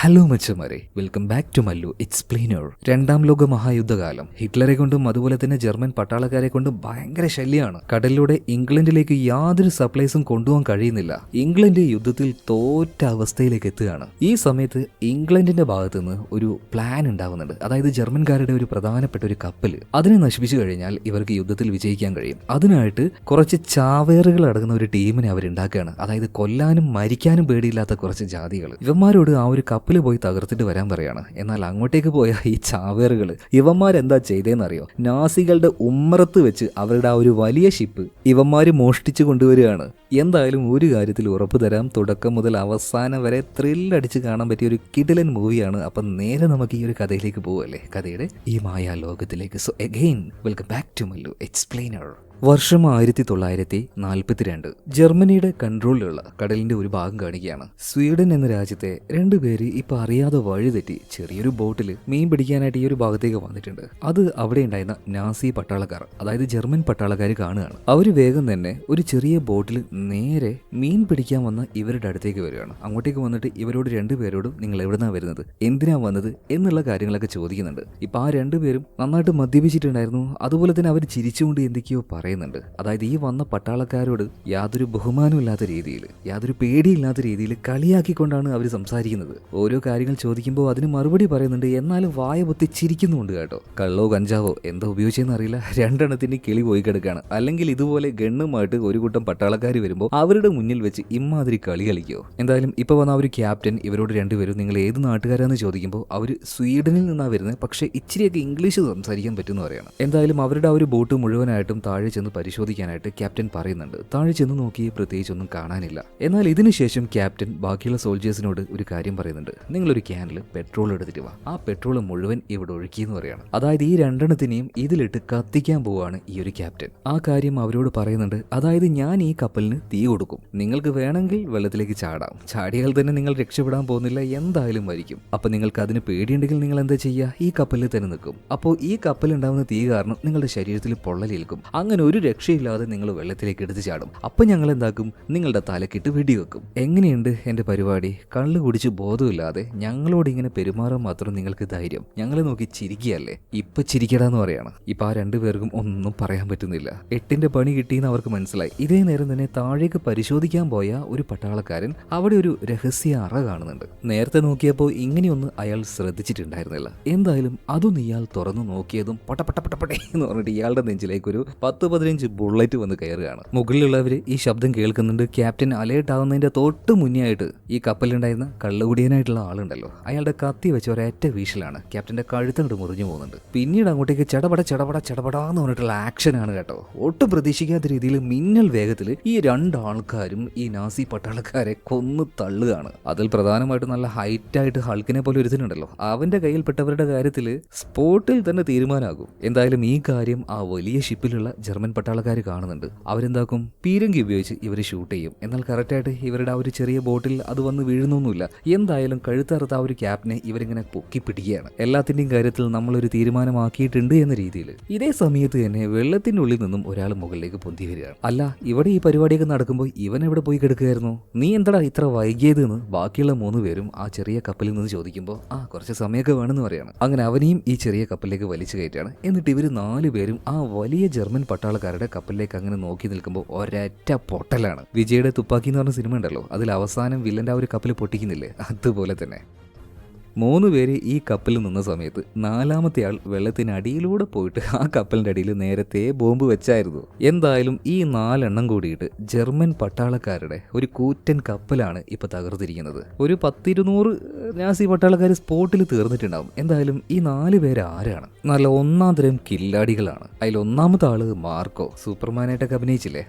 Hello മച്ചമാരെ, welcome back to Mallu explainer. രണ്ടാം ലോക മഹായുദ്ധകാലം ഹിറ്റ്ലറെ കൊണ്ടും അതുപോലെ തന്നെ ജർമ്മൻ പട്ടാളക്കാരെ കൊണ്ടും ഭയങ്കര ശല്യമാണ്. കടലിലൂടെ ഇംഗ്ലണ്ടിലേക്ക് യാതൊരു സപ്ലൈസും കൊണ്ടുപോകാൻ കഴിയുന്നില്ല. ഇംഗ്ലണ്ട് യുദ്ധത്തിൽ തോറ്റ അവസ്ഥയിലേക്ക് എത്തുകയാണ്. ഈ സമയത്ത് ഇംഗ്ലണ്ടിന്റെ ഭാഗത്തു നിന്ന് ഒരു പ്ലാൻ ഉണ്ടാകുന്നുണ്ട്. അതായത് ജർമ്മൻകാരുടെ ഒരു പ്രധാനപ്പെട്ട ഒരു കപ്പൽ അതിനെ നശിപ്പിച്ചു കഴിഞ്ഞാൽ ഇവർക്ക് യുദ്ധത്തിൽ വിജയിക്കാൻ കഴിയും. അതിനായിട്ട് കുറച്ച് ചാവേറുകൾ അടങ്ങുന്ന ഒരു ടീമിനെ അവരുണ്ടാക്കുകയാണ്. അതായത് കൊല്ലാനും മരിക്കാനും പേടിയില്ലാത്ത കുറച്ച് ജാതികൾ. ഇവന്മാരോട് ആ ഒരു കപ്പൽ പോയി തകർത്തിട്ട് വരാൻ പറയാണ്. എന്നാൽ അങ്ങോട്ടേക്ക് പോയ ഈ ചാവേറുകൾ ഇവന്മാരെന്താ ചെയ്തേന്നറിയോ? നാസികളുടെ ഉമ്മറത്ത് വെച്ച് അവരുടെ ആ ഒരു വലിയ ഷിപ്പ് ഇവന്മാര് മോഷ്ടിച്ചു കൊണ്ടുവരികയാണ്. എന്തായാലും ഒരു കാര്യത്തിൽ ഉറപ്പ് തരാം, തുടക്കം മുതൽ അവസാനം വരെ ത്രില്ലടിച്ച് കാണാൻ പറ്റിയ ഒരു കിടിലൻ മൂവിയാണ്. അപ്പം നേരെ നമുക്ക് ഈ ഒരു കഥയിലേക്ക് പോവല്ലേ, കഥയുടെ ഈ മായാ ലോകത്തിലേക്ക്. So again welcome back to Mallu explainer. വർഷം 1942. ജർമ്മനിയുടെ കൺട്രോളിലുള്ള കടലിന്റെ ഒരു ഭാഗം കാണിക്കുകയാണ്. സ്വീഡൻ എന്ന രാജ്യത്തെ രണ്ടുപേര് ഇപ്പൊ അറിയാതെ വഴിതെറ്റി ചെറിയൊരു ബോട്ടിൽ മീൻ പിടിക്കാനായിട്ട് ഈ ഒരു ഭാഗത്തേക്ക് വന്നിട്ടുണ്ട്. അത് അവിടെ ഉണ്ടായിരുന്ന നാസി പട്ടാളക്കാർ, അതായത് ജർമ്മൻ പട്ടാളക്കാർ കാണുകയാണ്. അവര് വേഗം തന്നെ ഒരു ചെറിയ ബോട്ടിൽ നേരെ മീൻ പിടിക്കാൻ വന്ന ഇവരുടെ അടുത്തേക്ക് വരികയാണ്. അങ്ങോട്ടേക്ക് വന്നിട്ട് ഇവരോട് രണ്ടുപേരോടും നിങ്ങൾ എവിടുന്നാ വരുന്നത്, എന്തിനാ വന്നത് എന്നുള്ള കാര്യങ്ങളൊക്കെ ചോദിക്കുന്നുണ്ട്. ഇപ്പൊ ആ രണ്ടുപേരും നന്നായിട്ട് മദ്യപിച്ചിട്ടുണ്ടായിരുന്നു. അതുപോലെ തന്നെ അവർ ചിരിച്ചുകൊണ്ട് എന്തൊക്കെയോ പറയുന്നുണ്ട്. അതായത് ഈ വന്ന പട്ടാളക്കാരോട് യാതൊരു ബഹുമാനവും ഇല്ലാത്ത രീതിയിൽ, യാതൊരു പേടിയില്ലാത്ത രീതിയിൽ കളിയാക്കിക്കൊണ്ടാണ് അവർ സംസാരിക്കുന്നത്. ഓരോ കാര്യങ്ങൾ ചോദിക്കുമ്പോൾ അതിന് മറുപടി പറയുന്നുണ്ട്. എന്നാലും വായ പൊത്തി ചിരിക്കുന്നുണ്ട് കേട്ടോ. കള്ളോ കഞ്ചാവോ എന്താ ഉപയോഗിച്ചെന്ന് അറിയില്ല, രണ്ടെണ്ണത്തിന്റെ കിളി പോയി കിടക്കാണ്. അല്ലെങ്കിൽ ഇതുപോലെ ഗണ്ണുമായിട്ട് ഒരു കൂട്ടം പട്ടാളക്കാർ വരുമ്പോൾ അവരുടെ മുന്നിൽ വെച്ച് ഇമ്മാതിരി കളി കളിക്കോ? എന്തായാലും ഇപ്പൊ വന്ന ആ ഒരു ക്യാപ്റ്റൻ ഇവരോട് രണ്ടുപേരും നിങ്ങൾ ഏത് നാട്ടുകാരാന്ന് ചോദിക്കുമ്പോൾ അവർ സ്വീഡനിൽ നിന്നാണ് വരുന്നത്, പക്ഷേ ഇച്ചിരിയൊക്കെ ഇംഗ്ലീഷ് സംസാരിക്കാൻ പറ്റുമെന്ന് പറയണം. എന്തായാലും അവരുടെ ആ ഒരു ബോട്ട് മുഴുവനായിട്ടും താഴെ ചെന്ന് പരിശോധിക്കാനായിട്ട് ക്യാപ്റ്റൻ പറയുന്നുണ്ട്. താഴെ ചെന്ന് നോക്കി പ്രത്യേകിച്ചൊന്നും കാണാനില്ല. എന്നാൽ ഇതിനുശേഷം ക്യാപ്റ്റൻ ബാക്കിയുള്ള സോൾജേഴ്സിനോട് ഒരു കാര്യം പറയുന്നുണ്ട്. നിങ്ങളൊരു ക്യാനിൽ പെട്രോൾ എടുത്തിട്ട് വാ, ആ പെട്രോൾ മുഴുവൻ ഇവിടെ ഒഴുക്കിയെന്ന് പറയാണ്. അതായത് ഈ രണ്ടെണ്ണത്തിനെയും ഇതിലിട്ട് കത്തിക്കാൻ പോവാണ് ഈ ഒരു ക്യാപ്റ്റൻ. ആ കാര്യം അവരോട് പറയുന്നുണ്ട്. അതായത് ഞാൻ ഈ കപ്പലിന് തീ കൊടുക്കും, നിങ്ങൾക്ക് വേണമെങ്കിൽ വെള്ളത്തിലേക്ക് ചാടാം, ചാടിയാൽ തന്നെ നിങ്ങൾ രക്ഷപ്പെടാൻ പോകുന്നില്ല, എന്തായാലും മരിക്കും. അപ്പൊ നിങ്ങൾക്ക് അതിന് പേടിയുണ്ടെങ്കിൽ നിങ്ങൾ എന്താ ചെയ്യുക, ഈ കപ്പലിൽ തന്നെ നിൽക്കും. അപ്പോൾ ഈ കപ്പലുണ്ടാവുന്ന തീ കാരണം നിങ്ങളുടെ ശരീരത്തിൽ പൊള്ളലേൽക്കും. അങ്ങനെ ഒരു രക്ഷയില്ലാതെ നിങ്ങൾ വെള്ളത്തിലേക്ക് എടുത്ത് ചാടും. അപ്പൊ ഞങ്ങൾ എന്താക്കും, നിങ്ങളുടെ തലക്കിട്ട് വെടിവെക്കും. എങ്ങനെയുണ്ട് എന്റെ പരിപാടി? കള്ളു കുടിച്ച് ബോധമില്ലാതെ ഞങ്ങളോട് ഇങ്ങനെ പെരുമാറാൻ മാത്രം നിങ്ങൾക്ക് ധൈര്യം? ഞങ്ങളെ നോക്കി ചിരിക്കുകയല്ലേ? ഇപ്പൊ ചിരിക്കടാന്ന് പറയാണ്. ഇപ്പൊ ആ രണ്ടുപേർക്കും ഒന്നും പറയാൻ പറ്റുന്നില്ല. എട്ടിന്റെ പണി കിട്ടിയെന്ന് അവർക്ക് മനസ്സിലായി. ഇതേ നേരം തന്നെ താഴേക്ക് പരിശോധിക്കാൻ പോയ ഒരു പട്ടാളക്കാരൻ അവിടെ ഒരു രഹസ്യ അറ കാണുന്നുണ്ട്. നേരത്തെ നോക്കിയപ്പോൾ ഇങ്ങനെയൊന്നും അയാൾ ശ്രദ്ധിച്ചിട്ടുണ്ടായിരുന്നില്ല. എന്തായാലും അതൊന്നും ഇയാൾ തുറന്നു നോക്കിയതും പട്ടപട്ടപട്ടപട്ടേ എന്ന് പറഞ്ഞിട്ട് ഇയാളുടെ നെഞ്ചിലേക്ക് ഒരു 10-15 ബുള്ളറ്റ് വന്ന് കയറുകയാണ്. മുകളിലുള്ളവര് ഈ ശബ്ദം കേൾക്കുന്നുണ്ട്. ക്യാപ്റ്റൻ അലേർട്ട് ആവുന്നതിന്റെ തൊട്ട് മുന്നേ ആയിട്ട് ഈ കപ്പലുണ്ടായിരുന്ന കള്ളുകുടിയനായിട്ടുള്ള ആളുണ്ടല്ലോ, അയാളുടെ കത്തി വെച്ച ഒരൊറ്റ വീശിലാണ് ക്യാപ്റ്റന്റെ കഴുത്തങ്ങോട്ട് മുറിഞ്ഞു പോകുന്നുണ്ട്. പിന്നീട് അങ്ങോട്ടേക്ക് ചടപടാന്ന് പറഞ്ഞിട്ടുള്ള ആക്ഷനാണ് കേട്ടോ. ഒട്ടും പ്രതീക്ഷിക്കാത്ത രീതിയിൽ മിന്നൽ വേഗത്തിൽ ഈ രണ്ടാൾക്കാരും ഈ നാസി പട്ടാളക്കാരെ കൊന്നു തള്ളുകയാണ്. അതിൽ പ്രധാനമായിട്ടും നല്ല ഹൈറ്റായിട്ട് ഹൾക്കിനെ പോലെ ഒരുത്തിനുണ്ടല്ലോ, അവന്റെ കയ്യിൽപ്പെട്ടവരുടെ കാര്യത്തിൽ സ്പോട്ടിൽ തന്നെ തീരുമാനമാകും. എന്തായാലും ഈ കാര്യം ആ വലിയ ഷിപ്പിലുള്ള ജർമ്മൻ പട്ടാളക്കാർ കാണുന്നുണ്ട്. അവരെന്താക്കും, പീരങ്കി ഉപയോഗിച്ച് ഇവർ ഷൂട്ട് ചെയ്യും. എന്നാൽ കറക്റ്റായിട്ട് ഇവരുടെ ആ ഒരു ചെറിയ ബോട്ടിൽ അത് വന്ന് വീഴുന്നൊന്നുമില്ല. എന്തായാലും കഴുത്തറുത്ത ആ ഒരു ക്യാപ്റ്റനെ ഇവരിങ്ങനെ പൊക്കി പിടിക്കുകയാണ്. എല്ലാത്തിന്റെയും കാര്യത്തിൽ നമ്മളൊരു തീരുമാനമാക്കിയിട്ടുണ്ട് എന്ന രീതിയിൽ. ഇതേ സമയത്ത് തന്നെ വെള്ളത്തിന്റെ ഉള്ളിൽ നിന്നും ഒരാൾ മുകളിലേക്ക് പൊന്തി വരികയാണ്. അല്ല, ഇവിടെ ഈ പരിപാടിയൊക്കെ നടക്കുമ്പോൾ ഇവൻ എവിടെ പോയി കിടക്കുകയായിരുന്നു? നീ എന്താടാ ഇത്ര വൈകിയതെന്ന് ബാക്കിയുള്ള 3 പേരും ആ ചെറിയ കപ്പലിൽ നിന്ന് ചോദിക്കുമ്പോൾ കുറച്ച് സമയമൊക്കെ വേണമെന്ന് പറയാണ്. അങ്ങനെ അവനെയും ഈ ചെറിയ കപ്പലിലേക്ക് വലിച്ചു കയറ്റാണ്. എന്നിട്ട് ഇവർ 4 പേരും ആ വലിയ ജർമ്മൻ പട്ടാളക്കാരുടെ കപ്പലിലേക്ക് അങ്ങനെ നോക്കി നിൽക്കുമ്പോൾ ഒരൊറ്റ പൊട്ടലാണ്. വിജയുടെ തുപ്പാക്കി എന്ന് പറഞ്ഞ സിനിമ ഉണ്ടല്ലോ, അതിൽ അവസാനം വില്ലന്റെ ആ ഒരു കപ്പൽ പൊട്ടിക്കുന്നില്ലേ, അതുപോലെ തന്നെ 3 പേര് ഈ കപ്പലിൽ നിന്ന സമയത്ത് 4ാമത്തെ ആൾ വെള്ളത്തിനടിയിലൂടെ പോയിട്ട് ആ കപ്പലിന്റെ അടിയിൽ നേരത്തെ ബോംബ് വെച്ചായിരുന്നു. എന്തായാലും ഈ 4 എണ്ണം കൂടിയിട്ട് ജർമ്മൻ പട്ടാളക്കാരുടെ ഒരു കൂറ്റൻ കപ്പലാണ് ഇപ്പൊ തകർത്തിരിക്കുന്നത്. ഒരു 10-200 നാസി പട്ടാളക്കാർ സ്പോട്ടിൽ തീർന്നിട്ടുണ്ടാവും. എന്തായാലും ഈ 4 പേര് ആരാണ്? നല്ല ഒന്നാം തരം കില്ലാടികളാണ്. അതിൽ ഒന്നാമത്തെ ആള് മാർക്കോ, സൂപ്പർമാനായിട്ടൊക്കെ അഭിനയിച്ചില്ലേ,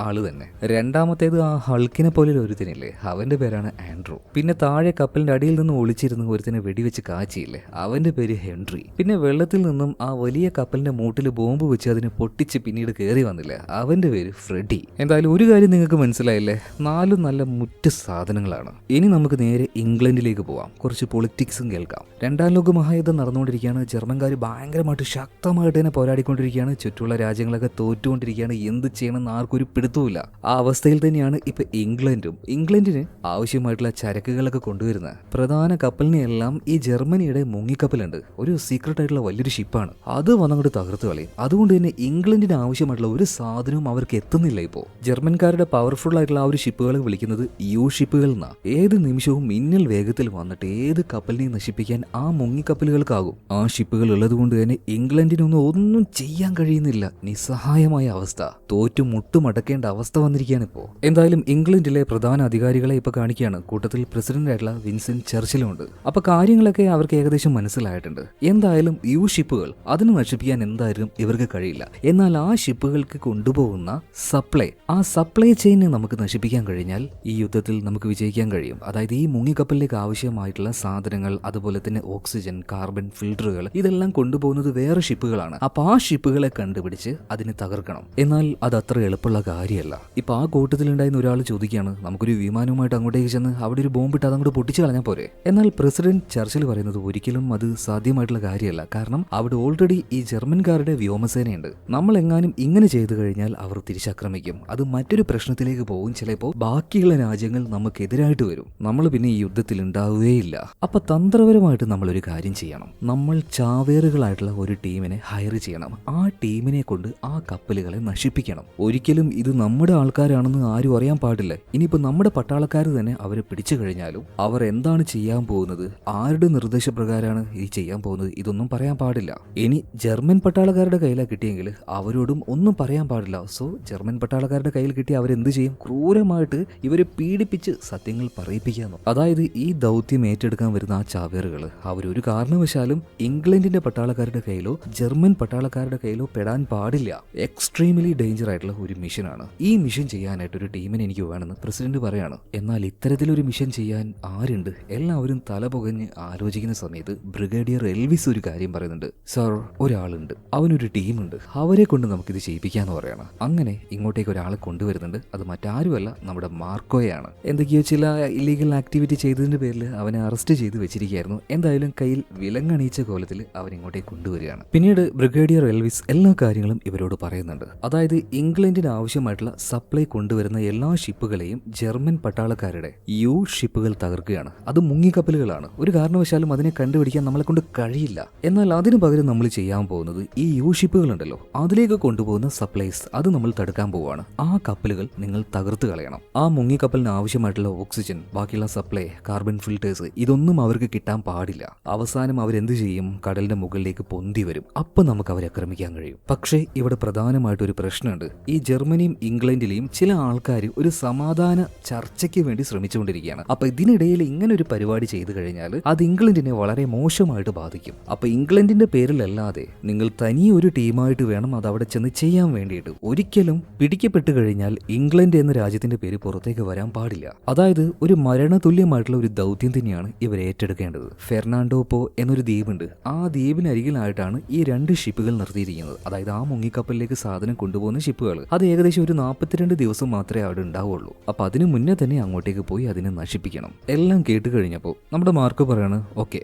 ആള് തന്നെ. രണ്ടാമത്തേത് ആ ഹൾക്കിനെ പോലെ ഒരുത്തനില്ലേ, അവന്റെ പേരാണ് ആൻഡ്രൂ. പിന്നെ താഴെ കപ്പലിന്റെ അടിയിൽ നിന്ന് ഒളിച്ചിരുന്ന് ഒരു വെടിവെച്ച് കാച്ചിയില്ലേ, അവന്റെ പേര് ഹെൻറി. പിന്നെ വെള്ളത്തിൽ നിന്നും ആ വലിയ കപ്പലിന്റെ മൂട്ടിൽ ബോംബ് വെച്ച് അതിനെ പൊട്ടിച്ച് പിന്നീട് കയറി വന്നില്ല, അവന്റെ പേര് ഫ്രെഡി. എന്തായാലും ഒരു കാര്യം നിങ്ങൾക്ക് മനസ്സിലായില്ലേ, 4 നല്ല മുറ്റ സാധനങ്ങളാണ്. ഇനി നമുക്ക് നേരെ ഇംഗ്ലണ്ടിലേക്ക് പോവാം. പോവാം, കുറച്ച് പൊളിറ്റിക്സും കേൾക്കാം. രണ്ടാം ലോക മഹായുദ്ധം നടന്നുകൊണ്ടിരിക്കുകയാണ്. ജർമ്മൻകാർ ഭയങ്കരമായിട്ട് ശക്തമായിട്ട് തന്നെ പോരാടിക്കൊണ്ടിരിക്കുകയാണ്. ചുറ്റുള്ള രാജ്യങ്ങളൊക്കെ തോറ്റുകൊണ്ടിരിക്കുകയാണ്. എന്ത് ചെയ്യണമെന്ന് ആർക്കൊരു പിടുത്തവുമില്ല. ആ അവസ്ഥയിൽ തന്നെയാണ് ഇപ്പൊ ഇംഗ്ലണ്ടിന് ആവശ്യമായിട്ടുള്ള ചരക്കുകളൊക്കെ കൊണ്ടുവരുന്ന പ്രധാന കപ്പലിനെയെല്ലാം ഈ ജർമ്മനിയുടെ മുങ്ങിക്കപ്പലുണ്ട്, ഒരു സീക്രട്ട് ആയിട്ടുള്ള വലിയൊരു ഷിപ്പാണ്, അത് വന്നങ്ങോട്ട് തകർത്ത് കളയും. അതുകൊണ്ട് തന്നെ ഇംഗ്ലണ്ടിന് ആവശ്യമായിട്ടുള്ള ഒരു സാധനവും അവർക്ക് എത്തുന്നില്ല. ഇപ്പോൾ ജർമ്മൻകാരുടെ പവർഫുൾ ആയിട്ടുള്ള ആ ഒരു ഷിപ്പുകളെ വിളിക്കുന്നത് യു ഷിപ്പുകൾ എന്നാ. ഏത് നിമിഷവും മിന്നൽ വേഗത്തിൽ വന്നിട്ട് ഏത് കപ്പലിനെയും നശിപ്പിക്കാൻ ആ മുങ്ങിക്കപ്പലുകൾക്കാകും. ആ ഷിപ്പുകൾ ഉള്ളത് കൊണ്ട് തന്നെ ഇംഗ്ലണ്ടിനൊന്നും ഒന്നും ചെയ്യാൻ കഴിയുന്നില്ല. നിസ്സഹായമായ അവസ്ഥ, തോറ്റു മുട്ടുമടക്കേണ്ട അവസ്ഥ വന്നിരിക്കുകയാണ് ഇപ്പോൾ. എന്തായാലും ഇംഗ്ലണ്ടിലെ പ്രധാന അധികാരികളെ ഇപ്പൊ കാണിക്കുകയാണ്. കൂട്ടത്തിൽ പ്രസിഡന്റ് ആയിട്ടുള്ള വിൻസ്റ്റൺ ചർച്ചിലും ഉണ്ട്. അപ്പൊ കാര്യങ്ങളൊക്കെ അവർക്ക് ഏകദേശം മനസ്സിലായിട്ടുണ്ട്. എന്തായാലും യു ഷിപ്പുകൾ അതിന് നശിപ്പിക്കാൻ എന്തായാലും ഇവർക്ക് കഴിയില്ല. എന്നാൽ ആ ഷിപ്പുകൾക്ക് കൊണ്ടുപോകുന്ന ആ സപ്ലൈ ചെയിനെ നമുക്ക് നശിപ്പിക്കാൻ കഴിഞ്ഞാൽ ഈ യുദ്ധത്തിൽ നമുക്ക് വിജയിക്കാൻ കഴിയും. അതായത് ഈ മുങ്ങിക്കപ്പലിലേക്ക് ആവശ്യമായിട്ടുള്ള സാധനങ്ങൾ, അതുപോലെ തന്നെ ഓക്സിജൻ, കാർബൺ ഫിൽറ്ററുകൾ, ഇതെല്ലാം കൊണ്ടുപോകുന്നത് വേറെ ഷിപ്പുകളാണ്. അപ്പൊ ആ ഷിപ്പുകളെ കണ്ടുപിടിച്ച് അതിനെ തകർക്കണം. എന്നാൽ അത് അത്ര എളുപ്പമുള്ള കാര്യമല്ല. ഇപ്പൊ ആ കൂട്ടത്തിലുണ്ടായിരുന്ന ഒരാൾ ചോദിക്കുകയാണ്, നമുക്കൊരു വിമാനവുമായിട്ട് അങ്ങോട്ടേക്ക് ചെന്ന് അവിടെ ഒരു ബോംബിട്ട് അതങ്ങോട്ട് പൊട്ടിച്ചു കളഞ്ഞാൽ പോരെ? എന്നാൽ പ്രസിഡന്റ് ചർച്ചിൽ പറയുന്നത് ഒരിക്കലും അത് സാധ്യമായിട്ടുള്ള കാര്യമല്ല. കാരണം അവിടെ ഓൾറെഡി ഈ ജർമ്മൻകാരുടെ വ്യോമസേനയുണ്ട്. നമ്മൾ എങ്ങാനും ഇങ്ങനെ ചെയ്തു കഴിഞ്ഞാൽ അവർ തിരിച്ചാക്രമിക്കും. അത് മറ്റൊരു പ്രശ്നത്തിലേക്ക് പോകും. ചിലപ്പോൾ ബാക്കിയുള്ള രാജ്യങ്ങൾ നമുക്കെതിരായിട്ട് വരും. നമ്മൾ പിന്നെ ഈ യുദ്ധത്തിൽ ഉണ്ടാവുകയില്ല. അപ്പൊ തന്ത്രപരമായിട്ട് നമ്മൾ ഒരു കാര്യം ചെയ്യണം. നമ്മൾ ചാവേറുകളായിട്ടുള്ള ഒരു ടീമിനെ ഹയർ ചെയ്യണം. ആ ടീമിനെ കൊണ്ട് ആ കപ്പലുകളെ നശിപ്പിക്കണം. ഒരിക്കലും ഇത് നമ്മുടെ ആൾക്കാരാണെന്ന് ആരും അറിയാൻ പാടില്ല. ഇനിയിപ്പോ നമ്മുടെ പട്ടാളക്കാർ തന്നെ അവരെ പിടിച്ചു കഴിഞ്ഞാലും അവർ എന്താണ് ചെയ്യാൻ പോകുന്നത്, ആരുടെ നിർദ്ദേശപ്രകാരമാണ് ഈ ചെയ്യാൻ പോകുന്നത്, ഇതൊന്നും പറയാൻ പാടില്ല. ഇനി ജർമ്മൻ പട്ടാളക്കാരുടെ കയ്യിലാണ് കിട്ടിയെങ്കിൽ അവരോടും ഒന്നും പറയാൻ പാടില്ല. സോ ജർമ്മൻ പട്ടാളക്കാരുടെ കയ്യിൽ കിട്ടി അവരെന്ത് ചെയ്യും? ക്രൂരമായിട്ട് ഇവരെ പീഡിപ്പിച്ച് സത്യങ്ങൾ പറയിപ്പിക്കാന്നു. അതായത് ഈ ദൗത്യം ഏറ്റെടുക്കാൻ വരുന്ന ആ ചാവേറുകൾ അവരൊരു കാരണവശാലും ഇംഗ്ലണ്ടിന്റെ പട്ടാളക്കാരുടെ കയ്യിലോ ജർമ്മൻ പട്ടാളക്കാരുടെ കയ്യിലോ പെടാൻ പാടില്ല. എക്സ്ട്രീംലി ഡേഞ്ചർ ആയിട്ടുള്ള ഒരു മിഷനാണ്. ഈ മിഷൻ ചെയ്യാനായിട്ട് ഒരു ടീമിനെ എനിക്ക് വേണമെന്ന് പ്രസിഡന്റ് പറയാണ്. എന്നാൽ ഇത്തരത്തിലൊരു മിഷൻ ചെയ്യാൻ ആരുണ്ട്? എല്ലാവരും തലപുകഞ്ഞ് ആലോചിക്കുന്ന സമയത്ത് ബ്രിഗേഡിയർ എൽവിസ് ഒരു കാര്യം പറയുന്നുണ്ട്. സർ, ഒരാളുണ്ട്, അവനൊരു ടീമുണ്ട്, അവരെ കൊണ്ട് നമുക്കിത് ചെയ്യിപ്പിക്കാന്ന് പറയാണ്. അങ്ങനെ ഇങ്ങോട്ടേക്ക് ഒരാളെ കൊണ്ടുവരുന്നുണ്ട്. അത് മറ്റാരുമല്ല, നമ്മുടെ മാർക്കോയാണ്. എന്തൊക്കെയോ ചില ഇല്ലീഗൽ ആക്ടിവിറ്റി ചെയ്തതിന്റെ പേരിൽ അവനെ അറസ്റ്റ് ചെയ്ത് വെച്ചിരിക്കുകയായിരുന്നു. എന്തായാലും കയ്യിൽ വിലങ്ങണിയിച്ച കോലത്തിൽ അവൻ ഇങ്ങോട്ടേക്ക് കൊണ്ടുവരികയാണ്. പിന്നീട് ബ്രിഗേഡിയർ എൽവിസ് എല്ലാ കാര്യങ്ങളും ഇവരോട് പറയുന്നുണ്ട്. അതായത് ഇംഗ്ലണ്ടിന് ആവശ്യമായിട്ടുള്ള സപ്ലൈ കൊണ്ടുവരുന്ന എല്ലാ ഷിപ്പുകളെയും ജർമ്മൻ പട്ടാളക്കാരുടെ യു ഷിപ്പുകൾ തകർക്കുകയാണ്. അത് മുങ്ങിക്കപ്പലുകളാണ്. ഒരു കാരണവശാലും അതിനെ കണ്ടുപിടിക്കാൻ നമ്മളെ കൊണ്ട് കഴിയില്ല. എന്നാൽ അതിനു പകരം നമ്മൾ ചെയ്യാൻ പോകുന്നത് ഈ യു ഷിപ്പുകൾ ഉണ്ടല്ലോ, അതിലേക്ക് കൊണ്ടുപോകുന്ന സപ്ലൈസ് അത് നമ്മൾ തടുക്കാൻ പോവുകയാണ്. ആ കപ്പലുകൾ നിങ്ങൾ തകർത്ത് കളയണം. ആ മുങ്ങിക്കപ്പലിന് ആവശ്യമായിട്ടുള്ള ഓക്സിജൻ, ബാക്കിയുള്ള സപ്ലൈ, കാർബൺ ഫിൽറ്റേഴ്സ്, ഇതൊന്നും അവർക്ക് കിട്ടാൻ പാടില്ല. അവസാനം അവരെന്ത് ചെയ്യും? കടലിന്റെ മുകളിലേക്ക് പൊന്തി വരും. അപ്പൊ നമുക്ക് അവരെ ആക്രമിക്കാൻ കഴിയും. പക്ഷേ ഇവിടെ പ്രധാനമായിട്ടൊരു പ്രശ്നമുണ്ട്. ഈ ജർമ്മനിയും ഇംഗ്ലണ്ടിലെയും ചില ആൾക്കാർ ഒരു സമാധാന ചർച്ചയ്ക്ക് വേണ്ടി ശ്രമിച്ചുകൊണ്ടിരിക്കുകയാണ്. അപ്പൊ ഇതിനിടയിൽ ഇങ്ങനെ ഒരു പരിപാടി ചെയ്തു കഴിഞ്ഞാൽ അത് ഇംഗ്ലണ്ടിനെ വളരെ മോശമായിട്ട് ബാധിക്കും. അപ്പൊ ഇംഗ്ലണ്ടിന്റെ പേരിലല്ലാതെ നിങ്ങൾ തനിയെ ഒരു ടീമായിട്ട് വേണം അത് അവിടെ ചെന്ന് ചെയ്യാൻ വേണ്ടിയിട്ട്. ഒരിക്കലും പിടിക്കപ്പെട്ടു കഴിഞ്ഞാൽ ഇംഗ്ലണ്ട് എന്ന രാജ്യത്തിന്റെ പേര് പുറത്തേക്ക് വരാൻ പാടില്ല. അതായത് ഒരു മരണതുല്യമായിട്ടുള്ള ഒരു ദൗത്യം തന്നെയാണ് ഇവർ ഏറ്റെടുക്കേണ്ടത്. ഫെർണാണ്ടോപ്പോ എന്നൊരു ദ്വീപുണ്ട്. ആ ദ്വീപിനരികിലായിട്ടാണ് ഈ 2 ഷിപ്പുകൾ നിർത്തിയിരിക്കുന്നത്. അതായത് ആ മുങ്ങിക്കപ്പലിലേക്ക് സാധനം കൊണ്ടുപോകുന്ന ഷിപ്പുകൾ. അത് ഏകദേശം ഒരു 42 ദിവസം മാത്രമേ അവിടെ ഉണ്ടാവുള്ളൂ. അപ്പൊ അതിനു മുന്നേ തന്നെ അങ്ങോട്ടേക്ക് പോയി അതിനെ നശിപ്പിക്കണം. എല്ലാം കേട്ട് കഴിഞ്ഞപ്പോൾ നമ്മുടെ മാർക്കോ പറയാണ്, ഓക്കെ,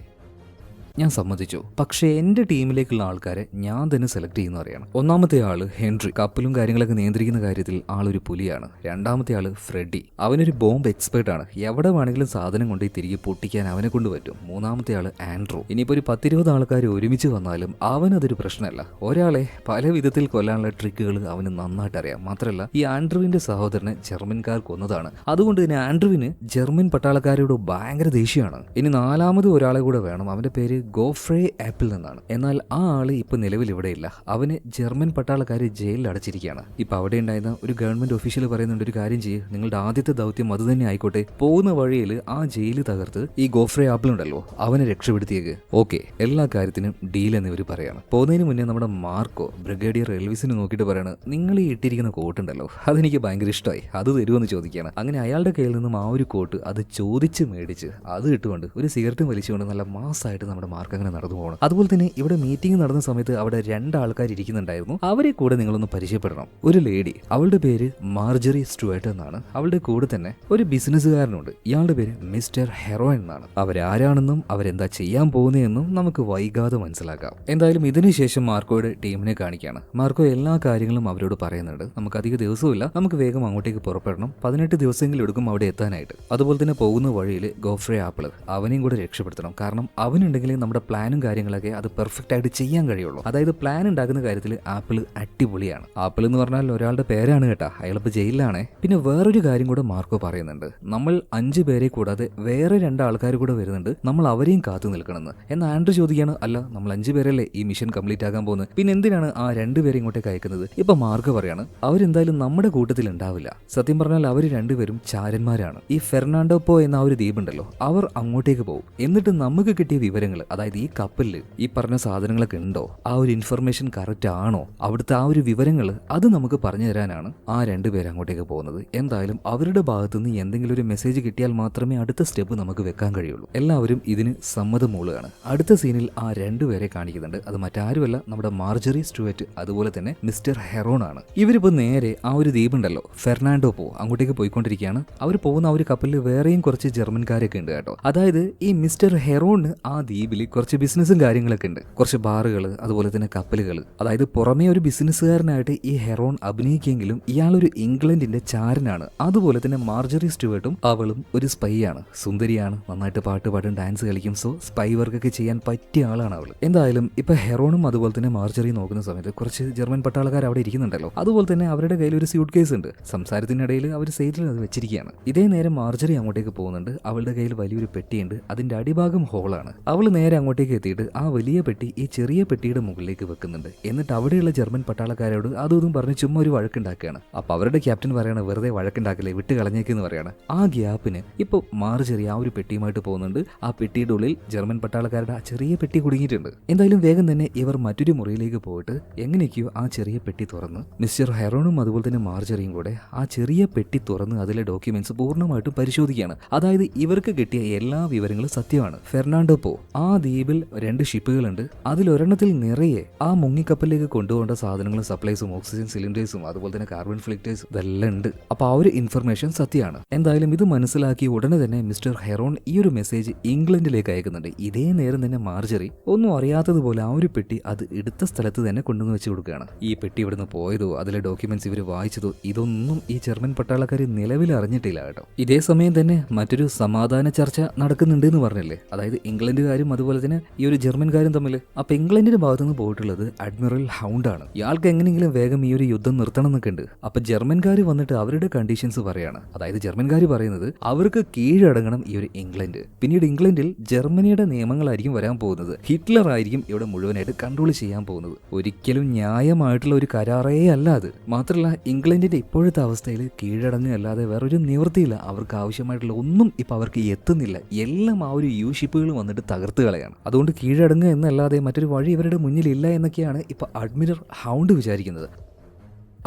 ഞാൻ സമ്മതിച്ചു. പക്ഷേ എന്റെ ടീമിലേക്കുള്ള ആൾക്കാരെ ഞാൻ തന്നെ സെലക്ട് ചെയ്യുന്ന അറിയണം. ഒന്നാമത്തെ ആള് ഹെൻറി, കപ്പലും കാര്യങ്ങളൊക്കെ നിയന്ത്രിക്കുന്ന കാര്യത്തിൽ ആളൊരു പുലിയാണ്. രണ്ടാമത്തെ ആള് ഫ്രെഡി, അവനൊരു ബോംബ് എക്സ്പേർട്ട് ആണ്. എവിടെ വേണമെങ്കിലും സാധനം കൊണ്ട് തിരികെ പൊട്ടിക്കാൻ അവനെ കൊണ്ട് പറ്റും. മൂന്നാമത്തെ ആള് ആൻഡ്രൂ. ഇനിയിപ്പോ ഒരു 10-20 ആൾക്കാർ ഒരുമിച്ച് വന്നാലും അവനതൊരു പ്രശ്നമല്ല. ഒരാളെ പല വിധത്തിൽ കൊല്ലാനുള്ള ട്രിക്കുകൾ അവന് നന്നായിട്ട് അറിയാം. മാത്രമല്ല ഈ ആൻഡ്രൂവിന്റെ സഹോദരനെ ജർമ്മൻകാർ കൊന്നതാണ്. അതുകൊണ്ട് തന്നെ ആൻഡ്രൂവിന് ജർമ്മൻ പട്ടാളക്കാരോട് ഭയങ്കര ദേഷ്യമാണ്. ഇനി 4ാമത് ഒരാളെ കൂടെ വേണം. അവന്റെ പേര് ഗോഫ്രേ ആപ്പിൾ എന്നാണ്. എന്നാൽ ആ ആള് ഇപ്പൊ നിലവിൽ ഇവിടെയില്ല. അവന് ജർമ്മൻ പട്ടാളക്കാര് ജയിലിൽ അടച്ചിരിക്കുകയാണ്. ഇപ്പൊ അവിടെ ഉണ്ടായിരുന്ന ഒരു ഗവൺമെന്റ് ഒഫീഷ്യൽ പറയുന്നുണ്ട്, ഒരു കാര്യം ചെയ്യ്, നിങ്ങളുടെ ആദ്യത്തെ ദൗത്യം അത് തന്നെ ആയിക്കോട്ടെ. പോകുന്ന വഴിയിൽ ആ ജയില് തകർത്ത് ഈ ഗോഫ്രേ ആപ്പിൾ ഉണ്ടല്ലോ അവനെ രക്ഷപ്പെടുത്തിയേക്ക്. ഓക്കെ, എല്ലാ കാര്യത്തിനും ഡീൽ എന്ന് ഇവർ പറയാണ്. പോകുന്നതിന് മുന്നേ നമ്മുടെ മാർക്കോ ബ്രിഗേഡിയർ എൽവിസിന് നോക്കിയിട്ട് പറയാണ്, നിങ്ങൾ ഈ ഇട്ടിരിക്കുന്ന കോട്ടുണ്ടല്ലോ അതെനിക്ക് ഭയങ്കര ഇഷ്ടമായി, അത് തരുമെന്ന് ചോദിക്കുകയാണ്. അങ്ങനെ അയാളുടെ കയ്യിൽ നിന്നും ആ ഒരു കോട്ട് അത് ചോദിച്ച് മേടിച്ച് അത് ഇട്ടുകൊണ്ട് ഒരു സിഗരറ്റും വലിച്ചുകൊണ്ട് നല്ല മാസമായിട്ട് നമ്മുടെ മാർക്ക് അങ്ങനെ നടന്നു പോകണം. അതുപോലെ തന്നെ ഇവിടെ മീറ്റിംഗ് നടന്ന സമയത്ത് അവിടെ 2 ആൾക്കാർ ഇരിക്കുന്നുണ്ടായിരുന്നു. അവരെ കൂടെ നിങ്ങളൊന്ന് പരിചയപ്പെടണം. ഒരു ലേഡി, അവളുടെ പേര് മാർജറി സ്റ്റുവർട്ട് എന്നാണ്. അവളുടെ കൂടെ തന്നെ ഒരു ബിസിനസ്സുകാരനുണ്ട്. ഇയാളുടെ പേര് മിസ്റ്റർ ഹെറോൺ എന്നാണ്. അവരാരാണെന്നും അവരെന്താ ചെയ്യാൻ പോകുന്നതെന്നും നമുക്ക് വൈകാതെ മനസ്സിലാക്കാം. എന്തായാലും ഇതിനുശേഷം മാർക്കോയുടെ ടീമിനെ കാണിക്കുകയാണ്. മാർക്കോ എല്ലാ കാര്യങ്ങളും അവരോട് പറയുന്നുണ്ട്. നമുക്ക് അധിക ദിവസമില്ല, നമുക്ക് വേഗം അങ്ങോട്ടേക്ക് പുറപ്പെടണം. 18 ദിവസമെങ്കിലും എടുക്കും അവിടെ എത്താനായിട്ട്. അതുപോലെ തന്നെ പോകുന്ന വഴിയിൽ ഗോഫ്രെ ആപ്പിൾ അവനെയും കൂടെ രക്ഷപ്പെടുത്തണം. കാരണം അവനുണ്ടെങ്കിൽ നമ്മുടെ പ്ലാനും കാര്യങ്ങളൊക്കെ അത് പെർഫെക്റ്റ് ആയിട്ട് ചെയ്യാൻ കഴിയുള്ളൂ. അതായത് പ്ലാൻ ഉണ്ടാക്കുന്ന കാര്യത്തിൽ ആപ്പിൾ അടിപൊളിയാണ്. ആപ്പിൾ എന്ന് പറഞ്ഞാൽ ഒരാളുടെ പേരാണ് കേട്ടാ. അയാളിപ്പോൾ ജയിലിലാണേ. പിന്നെ വേറൊരു കാര്യം കൂടെ മാർക്കോ പറയുന്നുണ്ട്. നമ്മൾ 5 പേരെ കൂടാതെ വേറെ 2 ആൾക്കാർ കൂടെ വരുന്നുണ്ട്, നമ്മൾ അവരെയും കാത്തു നിൽക്കണമെന്ന്. എന്നാൽ ആൻഡ്രു ചോദിക്കുകയാണ്, അല്ല നമ്മൾ 5 പേരല്ലേ ഈ മിഷൻ കംപ്ലീറ്റ് ആകാൻ പോകുന്നത്, പിന്നെ എന്തിനാണ് ആ 2 പേരെ ഇങ്ങോട്ടേക്ക് അയക്കുന്നത്? ഇപ്പൊ മാർക്കോ പറയാണ്, അവരെന്തായാലും നമ്മുടെ കൂട്ടത്തിൽ ഉണ്ടാവില്ല. സത്യം പറഞ്ഞാൽ അവർ 2 പേരും ചാരന്മാരാണ്. ഈ ഫെർണാണ്ടോ പോ എന്ന ആ ഒരു ദ്വീപുണ്ടല്ലോ, അവർ അങ്ങോട്ടേക്ക് പോകും. എന്നിട്ട് നമുക്ക് കിട്ടിയ വിവരങ്ങൾ, അതായത് ഈ കപ്പലിൽ ഈ പറഞ്ഞ സാധനങ്ങളൊക്കെ ഉണ്ടോ, ആ ഒരു ഇൻഫർമേഷൻ കറക്റ്റ് ആണോ, അവിടുത്തെ ആ ഒരു വിവരങ്ങൾ അത് നമുക്ക് പറഞ്ഞു തരാനാണ് ആ 2 പേര് അങ്ങോട്ടേക്ക് പോകുന്നത്. എന്തായാലും അവരുടെ ഭാഗത്തുനിന്ന് എന്തെങ്കിലും ഒരു മെസ്സേജ് കിട്ടിയാൽ മാത്രമേ അടുത്ത സ്റ്റെപ്പ് നമുക്ക് വെക്കാൻ കഴിയുള്ളൂ. എല്ലാവരും ഇതിന് സമ്മതം മൂളുകയാണ്. അടുത്ത സീനിൽ ആ 2 പേരെ കാണിക്കുന്നുണ്ട്. അത് മറ്റാരുമല്ല, നമ്മുടെ മാർജറി സ്റ്റുവർട്ട് അതുപോലെ തന്നെ മിസ്റ്റർ ഹെറോൺ ആണ്. ഇവരിപ്പോ നേരെ ആ ഒരു ദ്വീപുണ്ടല്ലോ ഫെർണാണ്ടോ പോ അങ്ങോട്ടേക്ക് പോയിക്കൊണ്ടിരിക്കുകയാണ്. അവർ പോകുന്ന ആ ഒരു കപ്പലിൽ വേറെയും കുറച്ച് ജർമ്മൻകാരൊക്കെ ഉണ്ട് കേട്ടോ. അതായത് ഈ മിസ്റ്റർ ഹെറോണ് ആ ദ്വീപിൽ കുറച്ച് ബിസിനസ്സും കാര്യങ്ങളൊക്കെ ഉണ്ട്. കുറച്ച് ബാറുകൾ, അതുപോലെ തന്നെ കപ്പലുകൾ. അതായത് പുറമേ ഒരു ബിസിനസ്സുകാരനായിട്ട് ഈ ഹെറോൺ അഭിനയിക്കെങ്കിലും ഇയാളൊരു ഇംഗ്ലണ്ടിന്റെ ചാരനാണ്. അതുപോലെ തന്നെ മാർജറി സ്റ്റുവർട്ടും അവളും ഒരു സ്പൈ ആണ്. സുന്ദരിയാണ്, നന്നായിട്ട് പാട്ട് പാടും, ഡാൻസ് കളിക്കും. സോ സ്പൈ വർക്കൊക്കെ ചെയ്യാൻ പറ്റിയ ആളാണ് അവൾ. എന്തായാലും ഇപ്പൊ ഹെറോണും അതുപോലെ തന്നെ മാർജറി നോക്കുന്ന സമയത്ത് കുറച്ച് ജർമ്മൻ പട്ടാളക്കാർ അവിടെ ഇരിക്കുന്നുണ്ടല്ലോ. അതുപോലെ തന്നെ അവരുടെ കയ്യിൽ ഒരു സ്യൂട്ട് കേസ് ഉണ്ട്. സംസാരത്തിനിടയിൽ അവർ സൈഡിൽ അത് വെച്ചിരിക്കുകയാണ്. ഇതേ നേരം മാർജറി അങ്ങോട്ടേക്ക് പോകുന്നുണ്ട്. അവളുടെ കയ്യിൽ വലിയൊരു പെട്ടിയുണ്ട്. അതിന്റെ അടിഭാഗം ഹോളാണ്. അവൾ നേരെ അങ്ങോട്ടേക്ക് എത്തിയിട്ട് ആ വലിയ പെട്ടി ഈ ചെറിയ പെട്ടിയുടെ മുകളിലേക്ക് വെക്കുന്നുണ്ട്. എന്നിട്ട് അവിടെയുള്ള ജർമ്മൻ പട്ടാളക്കാരോട് അതും പറഞ്ഞ് ചുമ്മാ ഒരു വഴക്കുണ്ടാക്കുകയാണ്. അപ്പൊ അവരുടെ ക്യാപ്റ്റൻ പറയാണ്, വെറുതെ വഴക്കുണ്ടാക്കില്ലേ, വിട്ട് കളഞ്ഞേക്കെന്ന് പറയാണ്. ആ ഗ്യാപ്പിന് ഇപ്പൊ മാർജറി ആ ഒരു പെട്ടിയുമായിട്ട് പോകുന്നുണ്ട്. ആ പെട്ടിയുടെ ഉള്ളിൽ ജർമ്മൻ പട്ടാളക്കാരുടെ ആ ചെറിയ പെട്ടി കുടുങ്ങിയിട്ടുണ്ട്. എന്തായാലും വേഗം തന്നെ ഇവർ മറ്റൊരു മുറിയിലേക്ക് പോയിട്ട് എങ്ങനെയൊക്കെയോ ആ ചെറിയ പെട്ടി തുറന്ന് മിസ്റ്റർ ഹെറോണും അതുപോലെ തന്നെ മാർജറിയും കൂടെ ആ ചെറിയ പെട്ടി തുറന്ന് അതിലെ ഡോക്യുമെന്റ്സ് പൂർണ്ണമായിട്ടും പരിശോധിക്കുകയാണ്. അതായത് ഇവർക്ക് കിട്ടിയ എല്ലാ വിവരങ്ങളും സത്യമാണ്. ഫെർണാണ്ടോ പോ ആ ദ്വീപിൽ 2 ഷിപ്പുകളുണ്ട്. അതിലൊരെണ്ണത്തിൽ നിറയെ ആ മുങ്ങിക്കപ്പലിലേക്ക് കൊണ്ടുപോകേണ്ട സാധനങ്ങളും സപ്ലൈസും ഓക്സിജൻ സിലിണ്ടേഴ്സും അതുപോലെ തന്നെ കാർബൺ ഫിൽറ്റേഴ്സും ഇതെല്ലാം ഉണ്ട്. അപ്പൊ ആ ഒരു ഇൻഫർമേഷൻ സത്യമാണ്. എന്തായാലും ഇത് മനസ്സിലാക്കി ഉടനെ തന്നെ മിസ്റ്റർ ഹെറോൺ ഈ ഒരു മെസ്സേജ് ഇംഗ്ലണ്ടിലേക്ക് അയക്കുന്നുണ്ട്. ഇതേ നേരം തന്നെ മാർജറി ഒന്നും അറിയാത്തതുപോലെ ആ ഒരു പെട്ടി അത് എടുത്ത സ്ഥലത്ത് തന്നെ കൊണ്ടുവന്ന് വെച്ച് കൊടുക്കുകയാണ്. ഈ പെട്ടി ഇവിടുന്ന് പോയതോ അതിലെ ഡോക്യുമെന്റ്സ് ഇവർ വായിച്ചതോ ഇതൊന്നും ഈ ജർമ്മൻ പട്ടാളക്കാർ നിലവിൽ അറിഞ്ഞിട്ടില്ല കേട്ടോ. ഇതേ സമയം തന്നെ മറ്റൊരു സമാധാന ചർച്ച നടക്കുന്നുണ്ട് എന്ന് പറഞ്ഞില്ലേ, അതായത് ഇംഗ്ലണ്ടുകാരും അതുപോലെ തന്നെ ഈ ഒരു ജർമ്മൻകാരും തമ്മിൽ. അപ്പൊ ഇംഗ്ലണ്ടിന്റെ ഭാഗത്തുനിന്ന് പോയിട്ടുള്ളത് അഡ്മിറൽ ഹൗണ്ട് ആണ്. ഇയാൾക്ക് എങ്ങനെയെങ്കിലും വേഗം ഈ ഒരു യുദ്ധം നിർത്തണം എന്നൊക്കെ ഉണ്ട്. അപ്പൊ ജർമ്മൻകാർ വന്നിട്ട് അവരുടെ കണ്ടീഷൻസ് പറയാണ്. അതായത് ജർമ്മൻകാർ പറയുന്നത് അവർക്ക് കീഴടങ്ങണം ഈ ഒരു ഇംഗ്ലണ്ട്. പിന്നീട് ഇംഗ്ലണ്ടിൽ ജർമ്മനിയുടെ നിയമങ്ങളായിരിക്കും വരാൻ പോകുന്നത്. ഹിറ്റ്ലർ ആയിരിക്കും ഇവിടെ മുഴുവനായിട്ട് കൺട്രോൾ ചെയ്യാൻ പോകുന്നത്. ഒരിക്കലും ന്യായമായിട്ടുള്ള ഒരു കരാറേ അല്ല അത്. മാത്രമല്ല ഇംഗ്ലണ്ടിന്റെ ഇപ്പോഴത്തെ അവസ്ഥയിൽ കീഴടങ്ങുകയല്ലാതെ വേറൊരു നിവൃത്തിയില്ല. അവർക്ക് ആവശ്യമായിട്ടുള്ള ഒന്നും ഇപ്പൊ അവർക്ക് എത്തുന്നില്ല. എല്ലാം ആ ഒരു യു ഷിപ്പുകൾ വന്നിട്ട് തകർത്ത് കളയാണ്. അതുകൊണ്ട് കീഴടങ്ങുക എന്നല്ലാതെ മറ്റൊരു വഴി ഇവരുടെ മുന്നിലില്ല എന്നൊക്കെയാണ് ഇപ്പൊ അഡ്മിറൽ ഹൗണ്ട് വിചാരിക്കുന്നത്.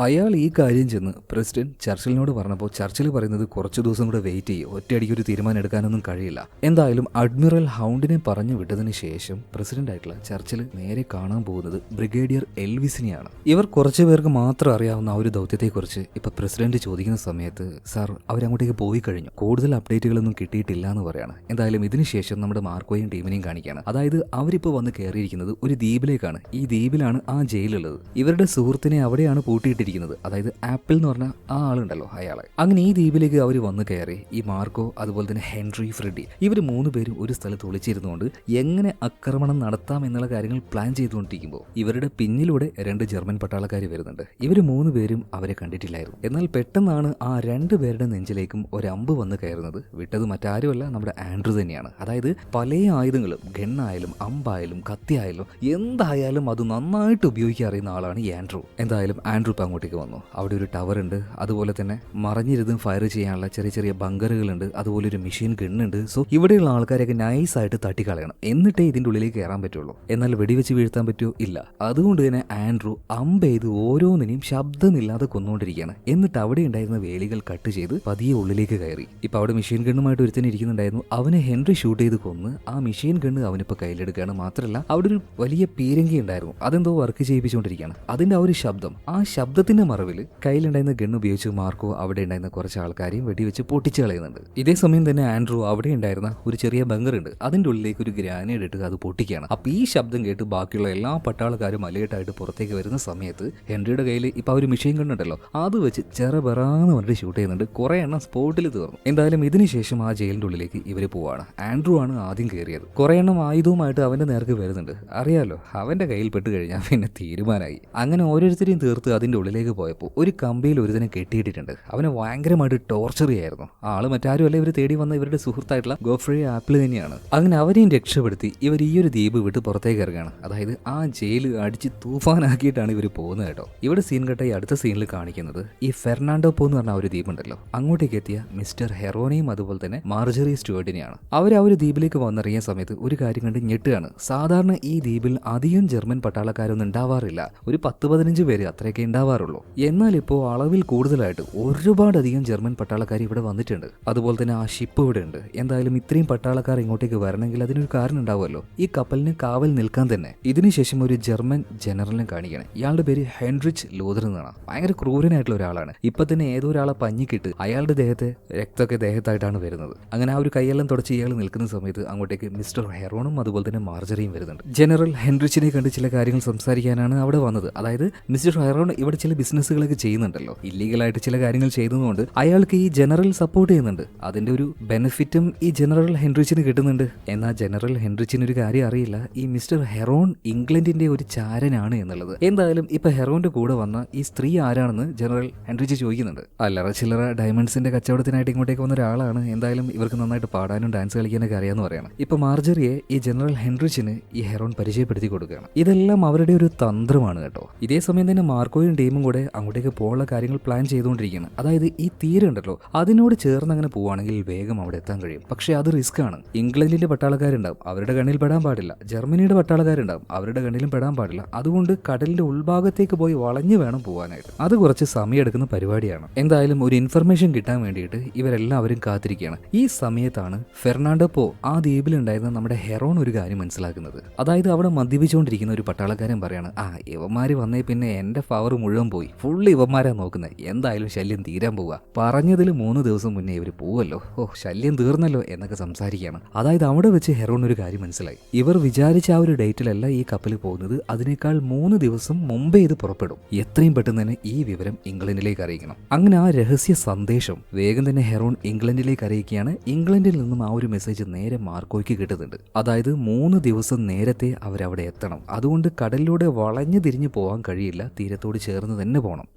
അയാൾ ഈ കാര്യം ചെന്ന് പ്രസിഡന്റ് ചർച്ചിലിനോട് പറഞ്ഞപ്പോൾ ചർച്ചിൽ പറയുന്നത് കുറച്ചു ദിവസം കൂടെ വെയിറ്റ് ചെയ്യും, ഒറ്റയടിക്ക് ഒരു തീരുമാനം എടുക്കാനൊന്നും കഴിയില്ല. എന്തായാലും അഡ്മിറൽ ഹൗണ്ടിനെ പറഞ്ഞു വിട്ടതിന് ശേഷം പ്രസിഡന്റ് ആയിട്ടുള്ള ചർച്ചിൽ നേരെ കാണാൻ പോകുന്നത് ബ്രിഗേഡിയർ എൽവിസിനെയാണ്. ഇവർ കുറച്ചു പേർക്ക് മാത്രം അറിയാവുന്ന ആ ഒരു ദൗത്യത്തെക്കുറിച്ച് ഇപ്പൊ പ്രസിഡന്റ് ചോദിക്കുന്ന സമയത്ത് സാർ അവരങ്ങോട്ടേക്ക് പോയി കഴിഞ്ഞു, കൂടുതൽ അപ്ഡേറ്റുകളൊന്നും കിട്ടിയിട്ടില്ല എന്ന് പറയാണ്. എന്തായാലും ഇതിനുശേഷം നമ്മുടെ മാർക്കോയും ടീമിനെയും കാണിക്കുകയാണ്. അതായത് അവരിപ്പോൾ വന്ന് കയറിയിരിക്കുന്നത് ഒരു ദ്വീപിലേക്കാണ്. ഈ ദ്വീപിലാണ് ആ ജയിലുള്ളത്. ഇവരുടെ സുഹൃത്തിനെ അവിടെയാണ് പൂട്ടിയിട്ട്. അതായത് ആപ്പിൾ എന്ന് പറഞ്ഞ ആ ആളുണ്ടല്ലോ അയാളെ. അങ്ങനെ ഈ ദ്വീപിലേക്ക് അവർ വന്ന് കയറി. ഈ മാർക്കോ അതുപോലെ തന്നെ ഹെൻറി ഫ്രെഡി ഇവർ 3 പേരും ഒരു സ്ഥലത്ത് ഒളിച്ചിരുന്നുകൊണ്ട് എങ്ങനെ ആക്രമണം നടത്താം എന്നുള്ള കാര്യങ്ങൾ പ്ലാൻ ചെയ്തുകൊണ്ടിരിക്കുമ്പോൾ ഇവരുടെ പിന്നിലൂടെ 2 ജർമ്മൻ പട്ടാളക്കാർ വരുന്നുണ്ട്. ഇവർ 3 പേരും അവരെ കണ്ടിട്ടില്ലായിരുന്നു. എന്നാൽ പെട്ടെന്നാണ് ആ 2 പേരുടെ നെഞ്ചിലേക്കും ഒരു അമ്പ് വന്ന് കയറുന്നത്. വിട്ടത് മറ്റാരുമല്ല, നമ്മുടെ ആൻഡ്രു തന്നെയാണ്. അതായത് പല ആയുധങ്ങളും, ഗണ്ണായാലും അമ്പായാലും കത്തിയായാലും എന്തായാലും അത് നന്നായിട്ട് ഉപയോഗിക്കാൻ അറിയുന്ന ആളാണ് ഈ ആൻഡ്രു. എന്തായാലും ആൻഡ്രു അങ്ങോട്ടേക്ക് വന്നു. അവിടെ ഒരു ടവർ ഉണ്ട്, അതുപോലെ തന്നെ മറഞ്ഞിരുന്ന് ഫയർ ചെയ്യാനുള്ള ചെറിയ ചെറിയ ബങ്കറുകളുണ്ട്, അതുപോലെ ഒരു മെഷീൻ ഗണ്ണുണ്ട്. സോ ഇവിടെയുള്ള ആൾക്കാരെയൊക്കെ നൈസായിട്ട് തട്ടിക്കളയണം, എന്നിട്ടേ ഇതിന്റെ ഉള്ളിലേക്ക് കയറാൻ പറ്റുള്ളൂ. എന്നാൽ വെടിവെച്ച് വീഴ്ത്താൻ പറ്റുമോ? ഇല്ല. അതുകൊണ്ട് തന്നെ ആൻഡ്രൂ അമ്പ് ചെയ്ത് ഓരോന്നിനെയും ശബ്ദമില്ലാതെ കൊന്നുകൊണ്ടിരിക്കുകയാണ്. എന്നിട്ട് അവിടെ ഉണ്ടായിരുന്ന വേലികൾ കട്ട് ചെയ്ത് പതിയെ ഉള്ളിലേക്ക് കയറി. ഇപ്പൊ അവിടെ മെഷീൻ ഗണ്ണുമായിട്ട് ഒരുത്തന്നെ ഇരിക്കുന്നുണ്ടായിരുന്നു. അവനെ ഹെൻറി ഷൂട്ട് ചെയ്ത് കൊന്ന് ആ മെഷീൻ ഗണ്ണ് അവനിപ്പോ കയ്യിലെടുക്കുകയാണ്. മാത്രമല്ല അവിടെ ഒരു വലിയ പീരങ്കി ഉണ്ടായിരുന്നു, അതെന്തോ വർക്ക് ചെയ്യിപ്പിച്ചുകൊണ്ടിരിക്കുകയാണ്. അതിന്റെ ആ ഒരു ശബ്ദം, ആ ശബ്ദത്തിന്റെ മറവിൽ കയ്യിലുണ്ടായിരുന്ന ഗണ്ണ് ഉപയോഗിച്ച് മാർക്കോ അവിടെ ഉണ്ടായിരുന്ന കുറച്ച് ആൾക്കാരെയും വെടിവെച്ച് പൊട്ടിച്ച് കളയുന്നുണ്ട്. ഇതേ സമയം തന്നെ ആൻഡ്രൂ അവിടെ ഉണ്ടായിരുന്ന ഒരു ചെറിയ ബങ്കർ ഉണ്ട്, അതിന്റെ ഉള്ളിലേക്ക് ഒരു ഗ്രാനേഡ് ഇട്ട് അത് പൊട്ടിക്കുകയാണ്. അപ്പൊ ഈ ശബ്ദം കേട്ട് ബാക്കിയുള്ള എല്ലാ പട്ടാളക്കാരും അലേർട്ടായിട്ട് പുറത്തേക്ക് വരുന്ന സമയത്ത് ഹെൻറിയുടെ കയ്യിൽ ഇപ്പൊ ആ ഒരു മെഷീൻ ഗണ്ണുണ്ടല്ലോ, അത് വെച്ച് ചെറുപെറാന്ന് പറഞ്ഞിട്ട് ഷൂട്ട് ചെയ്യുന്നുണ്ട്. കുറെ എണ്ണം സ്പോട്ടിൽ തീർന്നു. എന്തായാലും ഇതിനുശേഷം ആ ജയിലിന്റെ ഉള്ളിലേക്ക് ഇവര് പോവാണ്. ആൻഡ്രൂ ആണ് ആദ്യം കയറിയത്. കുറെ എണ്ണം ആയുധവുമായിട്ട് അവന്റെ നേർക്ക് വരുന്നുണ്ട്. അറിയാലോ, അവന്റെ കയ്യിൽ പെട്ട് കഴിഞ്ഞാൽ പിന്നെ തീരുമാനമായി. അങ്ങനെ ഓരോരുത്തരെയും തീർത്ത് അതിന്റെ ഉള്ളിലേക്ക് പോയപ്പോൾ ഒരു കമ്പിയിൽ ഒരുതിനെ കെട്ടിയിട്ടിട്ടുണ്ട്. അവനെ ഭയങ്കരമായിട്ട് ടോർച്ചർ ചെയ്യായിരുന്നു. ആള് മറ്റാരും അല്ല, ഇവർ തേടി വന്ന ഇവരുടെ സുഹൃത്തായിട്ടുള്ള ഗോഫ്രി ആപ്പിൾ തന്നെയാണ്. അങ്ങനെ അവരെയും രക്ഷപ്പെടുത്തി ഇവർ ഈ ഒരു ദ്വീപ് വിട്ട് പുറത്തേക്ക് ഇറങ്ങുകയാണ്. അതായത് ആ ജയിൽ അടിച്ച് തൂഫാനാക്കിയിട്ടാണ് ഇവർ പോകുന്നത് കേട്ടോ. ഇവിടെ സീൻ കട്ട ഈ അടുത്ത സീനിൽ കാണിക്കുന്നത് ഈ ഫെർണാണ്ടോ പോ എന്ന് പറഞ്ഞ ഒരു ദ്വീപുണ്ടല്ലോ, അങ്ങോട്ടേക്ക് എത്തിയ മിസ്റ്റർ ഹെറോനെയും അതുപോലെ തന്നെ മാർജറി സ്റ്റുവർട്ടിനെയാണ്. അവർ ആ ഒരു ദ്വീപിലേക്ക് വന്നിറങ്ങിയ സമയത്ത് ഒരു കാര്യം കണ്ട് ഞെട്ടുകയാണ്. സാധാരണ ഈ ദ്വീപിൽ അധികം ജർമ്മൻ പട്ടാളക്കാരൊന്നും ഉണ്ടാവാറില്ല, ഒരു 10-15 പേര് അത്രയൊക്കെ ഉണ്ടാവാറുള്ളൂ. എന്നാൽ ഇപ്പോൾ അളവിൽ കൂടുതലായിട്ട് ഒരുപാടധികം ജർമ്മൻ പട്ടാളക്കാർ ഇവിടെ വന്നിട്ടുണ്ട്. അതുപോലെ തന്നെ ആ ഷിപ്പ് ഇവിടെ ഉണ്ട്. എന്തായാലും ഇത്രയും പട്ടാളക്കാർ ഇങ്ങോട്ടേക്ക് വരണമെങ്കിൽ അതിനൊരു കാരണം ഉണ്ടാവുമല്ലോ, ഈ കപ്പലിന് കാവൽ നിൽക്കാൻ തന്നെ. ഇതിനുശേഷം ഒരു ജർമ്മൻ ജനറലിനെ കാണിക്കണം. ഇയാളുടെ പേര് ഹെൻറിച്ച് ലോദർ എന്നാണ്. ഭയങ്കര ക്രൂരനായിട്ടുള്ള ഒരാളാണ്. ഇപ്പൊ തന്നെ ഏതോ ഒരാളെ പഞ്ഞിക്കിട്ട് അയാളുടെ ദേഹത്തെ രക്തമൊക്കെ ദേഹത്തായിട്ടാണ് വരുന്നത്. അങ്ങനെ ആ ഒരു കൈയെല്ലാം തുടച്ച് ഇയാൾ നിൽക്കുന്ന സമയത്ത് അങ്ങോട്ടേക്ക് മിസ്റ്റർ ഹെറോണും അതുപോലെ തന്നെ മാർജറിയും വരുന്നുണ്ട്. ജനറൽ ഹെൻറിച്ചിനെ കണ്ട് ചില കാര്യങ്ങൾ സംസാരിക്കാനാണ് അവിടെ വന്നത്. അതായത് മിസ്റ്റർ ഹെറോൺ ഇവിടെ ചില ബിസിനസ്സുകളൊക്കെ ചെയ്യുന്നുണ്ടല്ലോ, ഇല്ലീഗലായിട്ട് ചില കാര്യങ്ങൾ ചെയ്യുന്നതുകൊണ്ട് അയാൾക്ക് ഈ ജനറൽ സപ്പോർട്ട് ചെയ്യുന്നുണ്ട്. അതിന്റെ ഒരു ബെനിഫിറ്റും ഈ ജനറൽ ഹെൻറിച്ചിന് കിട്ടുന്നുണ്ട്. എന്നാൽ ജനറൽ ഹെൻറിച്ചിന് ഒരു കാര്യം അറിയില്ല, ഈ മിസ്റ്റർ ഹെറോൺ ഇംഗ്ലണ്ടിന്റെ ഒരു ചാരനാണ് എന്നുള്ളത്. എന്തായാലും ഇപ്പൊ ഹെറോന്റെ കൂടെ വന്ന ഈ സ്ത്രീ ആരാണെന്ന് ജനറൽ ഹെൻറിച്ച് ചോദിക്കുന്നുണ്ട്. അല്ലറ ചില്ലറ ഡയമണ്ട്സിന്റെ കച്ചവടത്തിനായിട്ട് ഇങ്ങോട്ടേക്ക് വന്ന ഒരാളാണ്. എന്തായാലും ഇവർക്ക് നന്നായിട്ട് പാടാനും ഡാൻസ് കളിക്കാനൊക്കെ അറിയാന്ന് പറയണം. ഇപ്പൊ മാർജറിയെ ഈ ജനറൽ ഹെൻറിച്ചിന് ഈ ഹെറോൺ പരിചയപ്പെടുത്തി കൊടുക്കുകയാണ്. ഇതെല്ലാം അവരുടെ ഒരു തന്ത്രമാണ് കേട്ടോ. ഇതേ സമയം തന്നെ മാർക്കോയും ടീമും കൂടെ അങ്ങോട്ടേക്ക് പോകാനുള്ള കാര്യങ്ങൾ പ്ലാൻ ചെയ്തുകൊണ്ടിരിക്കുകയാണ്. അതായത് ഈ തീരം ഉണ്ടല്ലോ, അതിനോട് ചേർന്ന് അങ്ങനെ പോവുകയാണെങ്കിൽ വേഗം അവിടെ എത്താൻ കഴിയും. പക്ഷെ അത് റിസ്ക് ആണ്. ഇംഗ്ലണ്ടിന്റെ പട്ടാളക്കാരുണ്ടാവും, അവരുടെ കണ്ണിൽ പെടാൻ പാടില്ല. ജർമ്മനിയുടെ പട്ടാളക്കാരുണ്ടാവും, അവരുടെ കണ്ണിലും പെടാൻ പാടില്ല. അതുകൊണ്ട് കടലിന്റെ ഉൾഭാഗത്തേക്ക് പോയി വളഞ്ഞു വേണം പോകാനായിട്ട്. അത് കുറച്ച് സമയമെടുക്കുന്ന പരിപാടിയാണ്. എന്തായാലും ഒരു ഇൻഫർമേഷൻ കിട്ടാൻ വേണ്ടിയിട്ട് ഇവരെല്ലാവരും കാത്തിരിക്കുകയാണ്. ഈ സമയത്താണ് ഫെർണാണ്ടോ പോ ആ ദ്വീപിലുണ്ടായിരുന്ന നമ്മുടെ ഹെറോൺ ഒരു കാര്യം മനസ്സിലാക്കുന്നത്. അതായത് അവിടെ മദ്യപിച്ചുകൊണ്ടിരിക്കുന്ന ഒരു പട്ടാളക്കാരൻ പറയാണ്, ഇവന്മാര് വന്നേ പിന്നെ എന്റെ പവർ മുഴുവൻ പോയി, ഫുള്ള് ഇവന്മാരാ നോക്കുന്നത്, എന്തായാലും ശല്യം തീരാൻ പോവുക, പറഞ്ഞതിൽ 3 ദിവസം മുന്നേ ഇവർ പോവല്ലോ, ശല്യം തീർന്നല്ലോ എന്നൊക്കെ സംസാരിക്കുകയാണ്. അതായത് അവിടെ വെച്ച് ഹെറോൺ ഒരു കാര്യം മനസ്സിലായി, ഇവർ വിചാരിച്ച ആ ഒരു ഡേറ്റിലല്ല ഈ കപ്പൽ പോകുന്നത്, അതിനേക്കാൾ 3 ദിവസം മുമ്പേ ഇത് പുറപ്പെടും. എത്രയും പെട്ടെന്ന് തന്നെ ഈ വിവരം ഇംഗ്ലണ്ടിലേക്ക് അറിയിക്കണം. അങ്ങനെ ആ രഹസ്യ സന്ദേശം വേഗം തന്നെ ഹെറോൺ ഇംഗ്ലണ്ടിലേക്ക് അറിയിക്കുകയാണ്. ഇംഗ്ലണ്ടിൽ നിന്നും ആ ഒരു മെസ്സേജ് നേരെ മാർക്കോയ്ക്ക് കിട്ടുന്നുണ്ട്. അതായത് 3 ദിവസം നേരത്തെ അവരവിടെ എത്തണം. അതുകൊണ്ട് കടലിലൂടെ വളഞ്ഞു തിരിഞ്ഞു പോകാൻ കഴിയില്ല, തീരത്തോട് ചേർന്ന് തന്നെ പോകണം.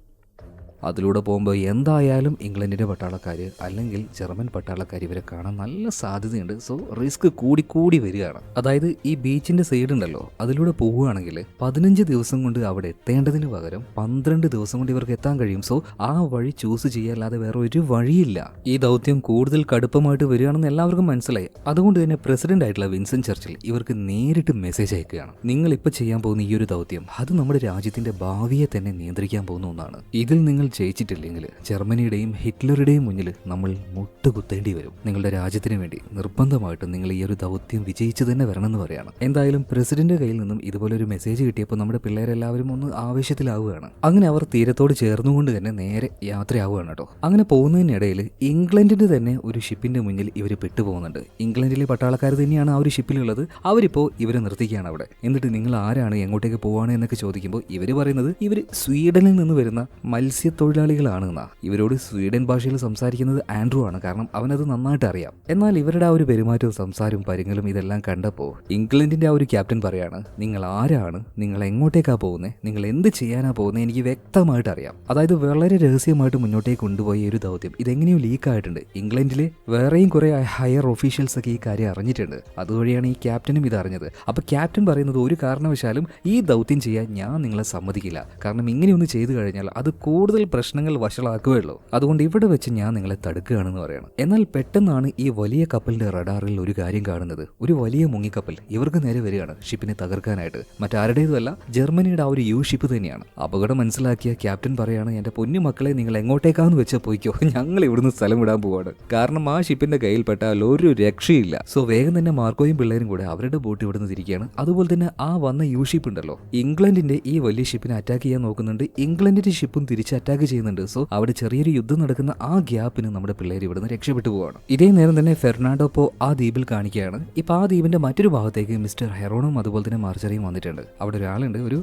അതിലൂടെ പോകുമ്പോൾ എന്തായാലും ഇംഗ്ലണ്ടിൻ്റെ പട്ടാളക്കാർ അല്ലെങ്കിൽ ജർമ്മൻ പട്ടാളക്കാർ ഇവരെ കാണാൻ നല്ല സാധ്യതയുണ്ട്. സോ റിസ്ക് കൂടി വരികയാണ്. അതായത് ഈ ബീച്ചിൻ്റെ സൈഡ് ഉണ്ടല്ലോ, അതിലൂടെ പോവുകയാണെങ്കിൽ 15 ദിവസം കൊണ്ട് അവിടെ എത്തേണ്ടതിന് പകരം 12 ദിവസം കൊണ്ട് ഇവർക്ക് എത്താൻ കഴിയും. സോ ആ വഴി ചൂസ് ചെയ്യാല്ലാതെ വേറെ ഒരു വഴിയില്ല. ഈ ദൗത്യം കൂടുതൽ കടുപ്പമായിട്ട് വരികയാണെന്ന് എല്ലാവർക്കും മനസ്സിലായി. അതുകൊണ്ട് തന്നെ പ്രസിഡന്റ് ആയിട്ടുള്ള വിൻസൻ ചർച്ചിൽ ഇവർക്ക് നേരിട്ട് മെസ്സേജ് അയക്കുകയാണ്. നിങ്ങൾ ഇപ്പോൾ ചെയ്യാൻ പോകുന്ന ഈ ഒരു ദൗത്യം അത് നമ്മുടെ രാജ്യത്തിന്റെ ഭാവിയെ തന്നെ നിയന്ത്രിക്കാൻ പോകുന്ന ഒന്നാണ്. ഇതിൽ നിങ്ങൾ ജയിച്ചിട്ടില്ലെങ്കിൽ ജർമ്മനിയുടെയും ഹിറ്റ്ലറുടെയും മുന്നിൽ നമ്മൾ മുട്ടുകുത്തേണ്ടി വരും. നിങ്ങളുടെ രാജ്യത്തിന് വേണ്ടി നിർബന്ധമായിട്ടും നിങ്ങൾ ഈ ഒരു ദൗത്യം വിജയിച്ചു തന്നെ വരണമെന്ന് പറയാണ്. എന്തായാലും പ്രസിഡന്റ് കയ്യിൽ നിന്നും ഇതുപോലൊരു മെസ്സേജ് കിട്ടിയപ്പോൾ നമ്മുടെ പിള്ളേരെല്ലാവരും ഒന്ന് ആവേശത്തിലാവുകയാണ്. അങ്ങനെ അവർ തീരത്തോട് ചേർന്നുകൊണ്ട് തന്നെ നേരെ യാത്രയാവുകയാണ് കേട്ടോ. അങ്ങനെ പോകുന്നതിനിടയിൽ ഇംഗ്ലണ്ടിന്റെ തന്നെ ഒരു ഷിപ്പിന്റെ മുന്നിൽ ഇവർ പെട്ടുപോകുന്നുണ്ട്. ഇംഗ്ലണ്ടിലെ പട്ടാളക്കാർ തന്നെയാണ് ആ ഒരു ഷിപ്പിലുള്ളത്. അവരിപ്പോൾ ഇവരെ നിർത്തിക്കുകയാണ് അവിടെ. എന്നിട്ട് നിങ്ങൾ ആരാണ്, എങ്ങോട്ടേക്ക് പോവാണ് എന്നൊക്കെ ചോദിക്കുമ്പോൾ ഇവർ പറയുന്നത് ഇവർ സ്വീഡനിൽ നിന്ന് വരുന്ന മത്സ്യ തൊഴിലാളികളാണെന്നാ. ഇവരോട് സ്വീഡൻ ഭാഷയിൽ സംസാരിക്കുന്നത് ആൻഡ്രൂ ആണ്, കാരണം അവനത് നന്നായിട്ട് അറിയാം. എന്നാൽ ഇവരുടെ ആ ഒരു പെരുമാറ്റവും സംസാരവും പരിങ്ങളും ഇതെല്ലാം കണ്ടപ്പോൾ ഇംഗ്ലണ്ടിന്റെ ആ ഒരു ക്യാപ്റ്റൻ പറയാണ്, നിങ്ങൾ ആരാണ്, നിങ്ങൾ എങ്ങോട്ടേക്കാ പോകുന്നത്, നിങ്ങൾ എന്ത് ചെയ്യാനാ പോകുന്നത്, എനിക്ക് വ്യക്തമായിട്ട് അറിയാം. അതായത് വളരെ രഹസ്യമായിട്ട് മുന്നോട്ടേക്ക് കൊണ്ടുപോയ ഒരു ദൗത്യം ഇതെങ്ങനെയോ ലീക്കായിട്ടുണ്ട്. ഇംഗ്ലണ്ടിലെ വേറെയും കുറെ ഹയർ ഒഫീഷ്യൽസ് ഒക്കെ ഈ കാര്യം അറിഞ്ഞിട്ടുണ്ട്. അതുവഴിയാണ് ഈ ക്യാപ്റ്റനും ഇത് അറിഞ്ഞത്. അപ്പൊ ക്യാപ്റ്റൻ പറയുന്നത്, ഒരു കാരണവശാലും ഈ ദൗത്യം ചെയ്യാൻ ഞാൻ നിങ്ങളെ സമ്മതിക്കില്ല, കാരണം ഇങ്ങനെയൊന്ന് ചെയ്തു കഴിഞ്ഞാൽ അത് കൂടുതൽ പ്രശ്നങ്ങൾ വഷളാക്കുകയുള്ളൂ. അതുകൊണ്ട് ഇവിടെ വെച്ച് ഞാൻ നിങ്ങളെ തടുക്കുകയാണെന്ന് പറയണം. എന്നാൽ പെട്ടെന്നാണ് ഈ വലിയ കപ്പലിന്റെ റഡാറിൽ ഒരു കാര്യം കാണുന്നത്. ഒരു വലിയ മുങ്ങിക്കപ്പൽ ഇവർക്ക് നേരെ വരികയാണ് ഷിപ്പിനെ തകർക്കാനായിട്ട്. മറ്റാരുടേതുമല്ല, ജർമ്മനിയുടെ ആ ഒരു യു ഷിപ്പ് തന്നെയാണ്. അപകടം മനസ്സിലാക്കിയ ക്യാപ്റ്റൻ പറയാണ്, എന്റെ പൊന്നു മക്കളെ, നിങ്ങൾ എങ്ങോട്ടേക്കാന്ന് വെച്ചാൽ പോയിക്കോ, ഞങ്ങൾ ഇവിടുന്ന് സ്ഥലം വിടാൻ പോവാണ്. കാരണം ആ ഷിപ്പിന്റെ കയ്യിൽപ്പെട്ടാൽ ഒരു രക്ഷയില്ല. സോ വേഗം തന്നെ മാർക്കോയും പിള്ളേരും കൂടെ അവരുടെ ബോട്ട് ഇവിടുന്ന് തിരിക്കുകയാണ്. അതുപോലെ തന്നെ ആ വന്ന യു ഷിപ്പ് ഉണ്ടല്ലോ, ഇംഗ്ലണ്ടിന്റെ ഈ വലിയ ഷിപ്പിനെ അറ്റാക്ക് ചെയ്യാൻ നോക്കുന്നുണ്ട്. ഇംഗ്ലണ്ടിന്റെ ഷിപ്പും തിരിച്ച് അറ്റാക്ക് ചെയ്യുന്നുണ്ട്. സോ അവിടെ ചെറിയൊരു യുദ്ധം നടക്കുന്ന ആ ഗ്യാപ്പിന് നമ്മുടെ പിള്ളേർ ഇവിടുന്ന് രക്ഷപ്പെട്ടു പോവാണ്. ഇതേ നേരം തന്നെ ഫെർണാണ്ടോ പോ ആ ദ്വീപിൽ കാണിക്കുകയാണ്. ഇപ്പൊ ആ ദ്വീപിന്റെ മറ്റൊരു ഭാഗത്തേക്ക് മിസ്റ്റർ ഹെറോണും അതുപോലെ തന്നെ മാർജറിയും വന്നിട്ടുണ്ട്. അവിടെ ഒരാളുണ്ട്, ഒരു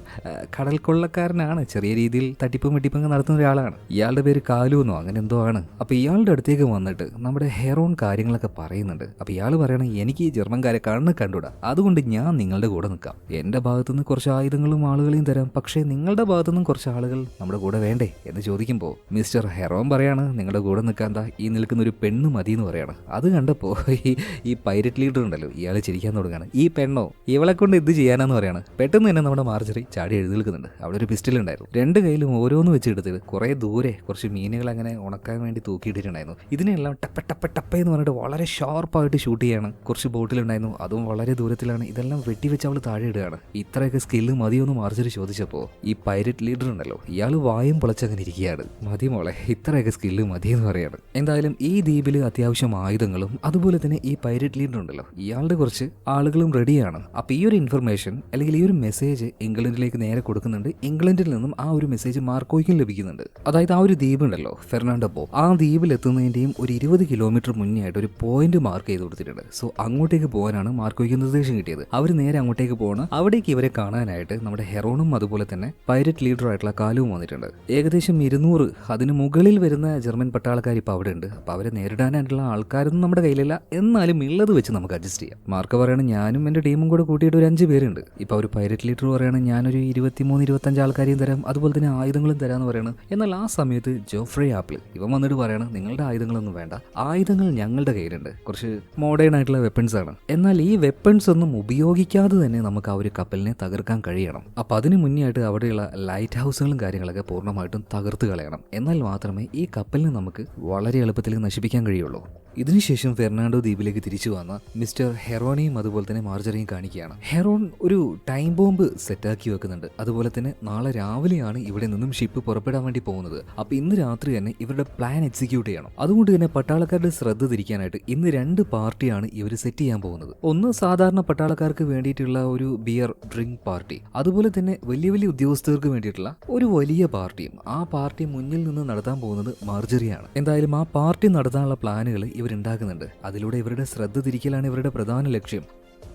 കടൽ കൊള്ളക്കാരനാണ്, ചെറിയ രീതിയിൽ തട്ടിപ്പും വെട്ടിപ്പും നടത്തുന്ന ഒരാളാണ്. ഇയാളുടെ പേര് കാലു എന്നോ അങ്ങനെ എന്തോ ആണ്. അപ്പൊ ഇയാളുടെ അടുത്തേക്ക് വന്നിട്ട് നമ്മുടെ ഹെറോൺ കാര്യങ്ങളൊക്കെ പറയുന്നുണ്ട്. അപ്പൊ ഇയാൾ പറയണം, എനിക്ക് ഈ ജർമ്മൻകാരെ കണ്ടുകൂടാ, അതുകൊണ്ട് ഞാൻ നിങ്ങളുടെ കൂടെ നിൽക്കാം. എന്റെ ഭാഗത്തുനിന്ന് കുറച്ച് ആയുധങ്ങളും ആളുകളെയും തരാം, പക്ഷേ നിങ്ങളുടെ ഭാഗത്തുനിന്നും കുറച്ച് ആളുകൾ നമ്മുടെ കൂടെ വേണ്ടേ എന്ന് ചോദിക്കുമ്പോൾ മിസ്റ്റർ ഹെറോൺ പറയാണ്, നിങ്ങളുടെ കൂടെ നിൽക്കാന്താ ഈ നിൽക്കുന്ന ഒരു പെണ്ണ് മതി എന്ന് പറയാണ്. അത് കണ്ടപ്പോൾ ഈ പൈരറ്റ് ലീഡർ ഉണ്ടല്ലോ, ഇയാൾ ചിരിക്കാൻ തുടങ്ങുകയാണ്. ഈ പെണ്ണോ, ഇവളെ കൊണ്ട് ഇത് ചെയ്യാനാന്ന് പറയാണ്. പെട്ടെന്ന് തന്നെ നമ്മുടെ മാർജറി ചാടി എഴുന്നേൽക്കുന്നുണ്ട്. അവിടെ ഒരു പിസ്റ്റൽ ഉണ്ടായിരുന്നു. രണ്ട് കയ്യിലും ഓരോന്ന് വെച്ച് എടുത്തിട്ട് കുറെ ദൂരെ കുറച്ച് മീനുകൾ അങ്ങനെ ഉണക്കാൻ വേണ്ടി തൂക്കിയിട്ടിട്ടുണ്ടായിരുന്നു. ഇതിനെല്ലാം ടപ്പ ടപ്പ ടപ്പ എന്ന് പറഞ്ഞിട്ട് വളരെ ഷാർപ്പായിട്ട് ഷൂട്ട് ചെയ്യാണ്. കുറച്ച് ബോട്ടിലുണ്ടായിരുന്നു, അതും വളരെ ദൂരത്തിലാണ്. ഇതെല്ലാം വെട്ടിവെച്ച് അവൾ താഴെ ഇടുകയാണ്. ഇത്രയൊക്കെ സ്കില്ല് മതിയൊന്ന് മാർജറി ചോദിച്ചപ്പോൾ ഈ പൈരറ്റ് ലീഡർ ഉണ്ടല്ലോ, ഇയാൾ വായും പൊളച്ചങ്ങനെ ഇരിക്കുകയാണ്. മതി മോളെ, ഇത്രയൊക്കെ സ്കില്ല് മതിയെന്ന് പറയാണ്. എന്തായാലും ഈ ദ്വീപിൽ അത്യാവശ്യം ആയുധങ്ങളും അതുപോലെ തന്നെ ഈ പൈരറ്റ് ലീഡർ ഉണ്ടല്ലോ, ഇയാളുടെ കുറച്ച് ആളുകളും റെഡിയാണ്. അപ്പൊ ഈ ഒരു ഇൻഫർമേഷൻ അല്ലെങ്കിൽ ഈ ഒരു മെസ്സേജ് ഇംഗ്ലണ്ടിലേക്ക് നേരെ കൊടുക്കുന്നുണ്ട്. ഇംഗ്ലണ്ടിൽ നിന്നും ആ ഒരു മെസ്സേജ് മാർക്കോയ്ക്കും ലഭിക്കുന്നുണ്ട്. അതായത് ആ ഒരു ദ്വീപ് ഉണ്ടല്ലോ ഫെർണാണ്ടോ പോ, ആ ദ്വീപിൽ എത്തുന്നതിന്റെയും ഒരു 20 കിലോമീറ്റർ മുന്നേ ആയിട്ട് ഒരു പോയിന്റ് മാർക്ക് ചെയ്ത് കൊടുത്തിട്ടുണ്ട്. സോ അങ്ങോട്ടേക്ക് പോകാനാണ് മാർക്കോയ്ക്ക് നിർദ്ദേശം കിട്ടിയത്. അവർ നേരെ അങ്ങോട്ടേക്ക് പോകണം. അവിടേക്ക് ഇവരെ കാണാനായിട്ട് നമ്മുടെ ഹെറോണും അതുപോലെ തന്നെ പൈരറ്റ് ലീഡർ ആയിട്ടുള്ള കാലുവും വന്നിട്ടുണ്ട്. ഏകദേശം 200 അതിന് മുകളിൽ വരുന്ന ജർമ്മൻ പട്ടാളക്കാർ ഇപ്പൊ അവിടെ ഉണ്ട്. അപ്പൊ അവരെ നേരിടാനായിട്ടുള്ള ആൾക്കാരൊന്നും നമ്മുടെ കയ്യിലില്ല, എന്നാലും ഉള്ളത് വെച്ച് നമുക്ക് അഡ്ജസ്റ്റ് ചെയ്യാം. മാർക്ക് പറയണം, ഞാനും എന്റെ ടീമും കൂടെ കൂട്ടിയിട്ട് ഒരു 5 പേരുണ്ട്. ഇപ്പൊ ഒരു പൈരറ്റ് ലീഡർ പറയണം, ഞാനൊരു 23-25 ആൾക്കാരെയും തരാം, അതുപോലെ തന്നെ ആയുധങ്ങളും തരാമെന്ന് പറയണം. എന്നാൽ ആ സമയത്ത് ജോഫ്രെ ആപ്പിൾ ഇവൻ വന്നിട്ട് പറയണം, നിങ്ങളുടെ ആയുധങ്ങളൊന്നും വേണ്ട, ആയുധങ്ങൾ ഞങ്ങളുടെ കയ്യിലുണ്ട്, കുറച്ച് മോഡേൺ ആയിട്ടുള്ള വെപ്പൺസ് ആണ്. എന്നാൽ ഈ വെപ്പൺസ് ഒന്നും ഉപയോഗിക്കാതെ തന്നെ നമുക്ക് ആ ഒരു കപ്പലിനെ തകർക്കാൻ കഴിയണം. അപ്പൊ അതിന് മുന്നേ ആയിട്ട് അവിടെയുള്ള ലൈറ്റ് ഹൗസുകളും കാര്യങ്ങളൊക്കെ പൂർണ്ണമായിട്ടും തകർത്ത് കളയണം. എന്നാൽ മാത്രമേ ഈ കപ്പലിനെ നമുക്ക് വളരെ എളുപ്പത്തിൽ നശിപ്പിക്കാൻ കഴിയുള്ളൂ. ഇതിനുശേഷം ഫെർണാണ്ടോ ദ്വീപിലേക്ക് തിരിച്ചു വന്ന മിസ്റ്റർ ഹെറോനെയും അതുപോലെ തന്നെ മാർജറിയും കാണിക്കുകയാണ്. ഹെറോൺ ഒരു ടൈം ബോംബ് സെറ്റാക്കി വെക്കുന്നുണ്ട്. അതുപോലെ തന്നെ നാളെ രാവിലെയാണ് ഇവിടെ നിന്നും ഷിപ്പ് പുറപ്പെടാൻ വേണ്ടി പോകുന്നത്. അപ്പൊ ഇന്ന് രാത്രി തന്നെ ഇവരുടെ പ്ലാൻ എക്സിക്യൂട്ട് ചെയ്യണം. അതുകൊണ്ട് തന്നെ പട്ടാളക്കാരുടെ ശ്രദ്ധ തിരിക്കാനായിട്ട് ഇന്ന് 2 പാർട്ടിയാണ് ഇവർ സെറ്റ് ചെയ്യാൻ പോകുന്നത്. ഒന്ന് സാധാരണ പട്ടാളക്കാർക്ക് വേണ്ടിയിട്ടുള്ള ഒരു ബിയർ ഡ്രിങ്ക് പാർട്ടി, അതുപോലെ തന്നെ വലിയ വലിയ ഉദ്യോഗസ്ഥർക്ക് വേണ്ടിയിട്ടുള്ള ഒരു വലിയ പാർട്ടിയും. ആ പാർട്ടി മുന്നിൽ നിന്ന് നടത്താൻ പോകുന്നത് മാർജറിയാണ്. എന്തായാലും ആ പാർട്ടി നടത്താനുള്ള പ്ലാനുകൾ ഇവരുണ്ടാക്കുന്നുണ്ട്. അതിലൂടെ ഇവരുടെ ശ്രദ്ധ തിരിക്കലാണ് ഇവരുടെ പ്രധാന ലക്ഷ്യം.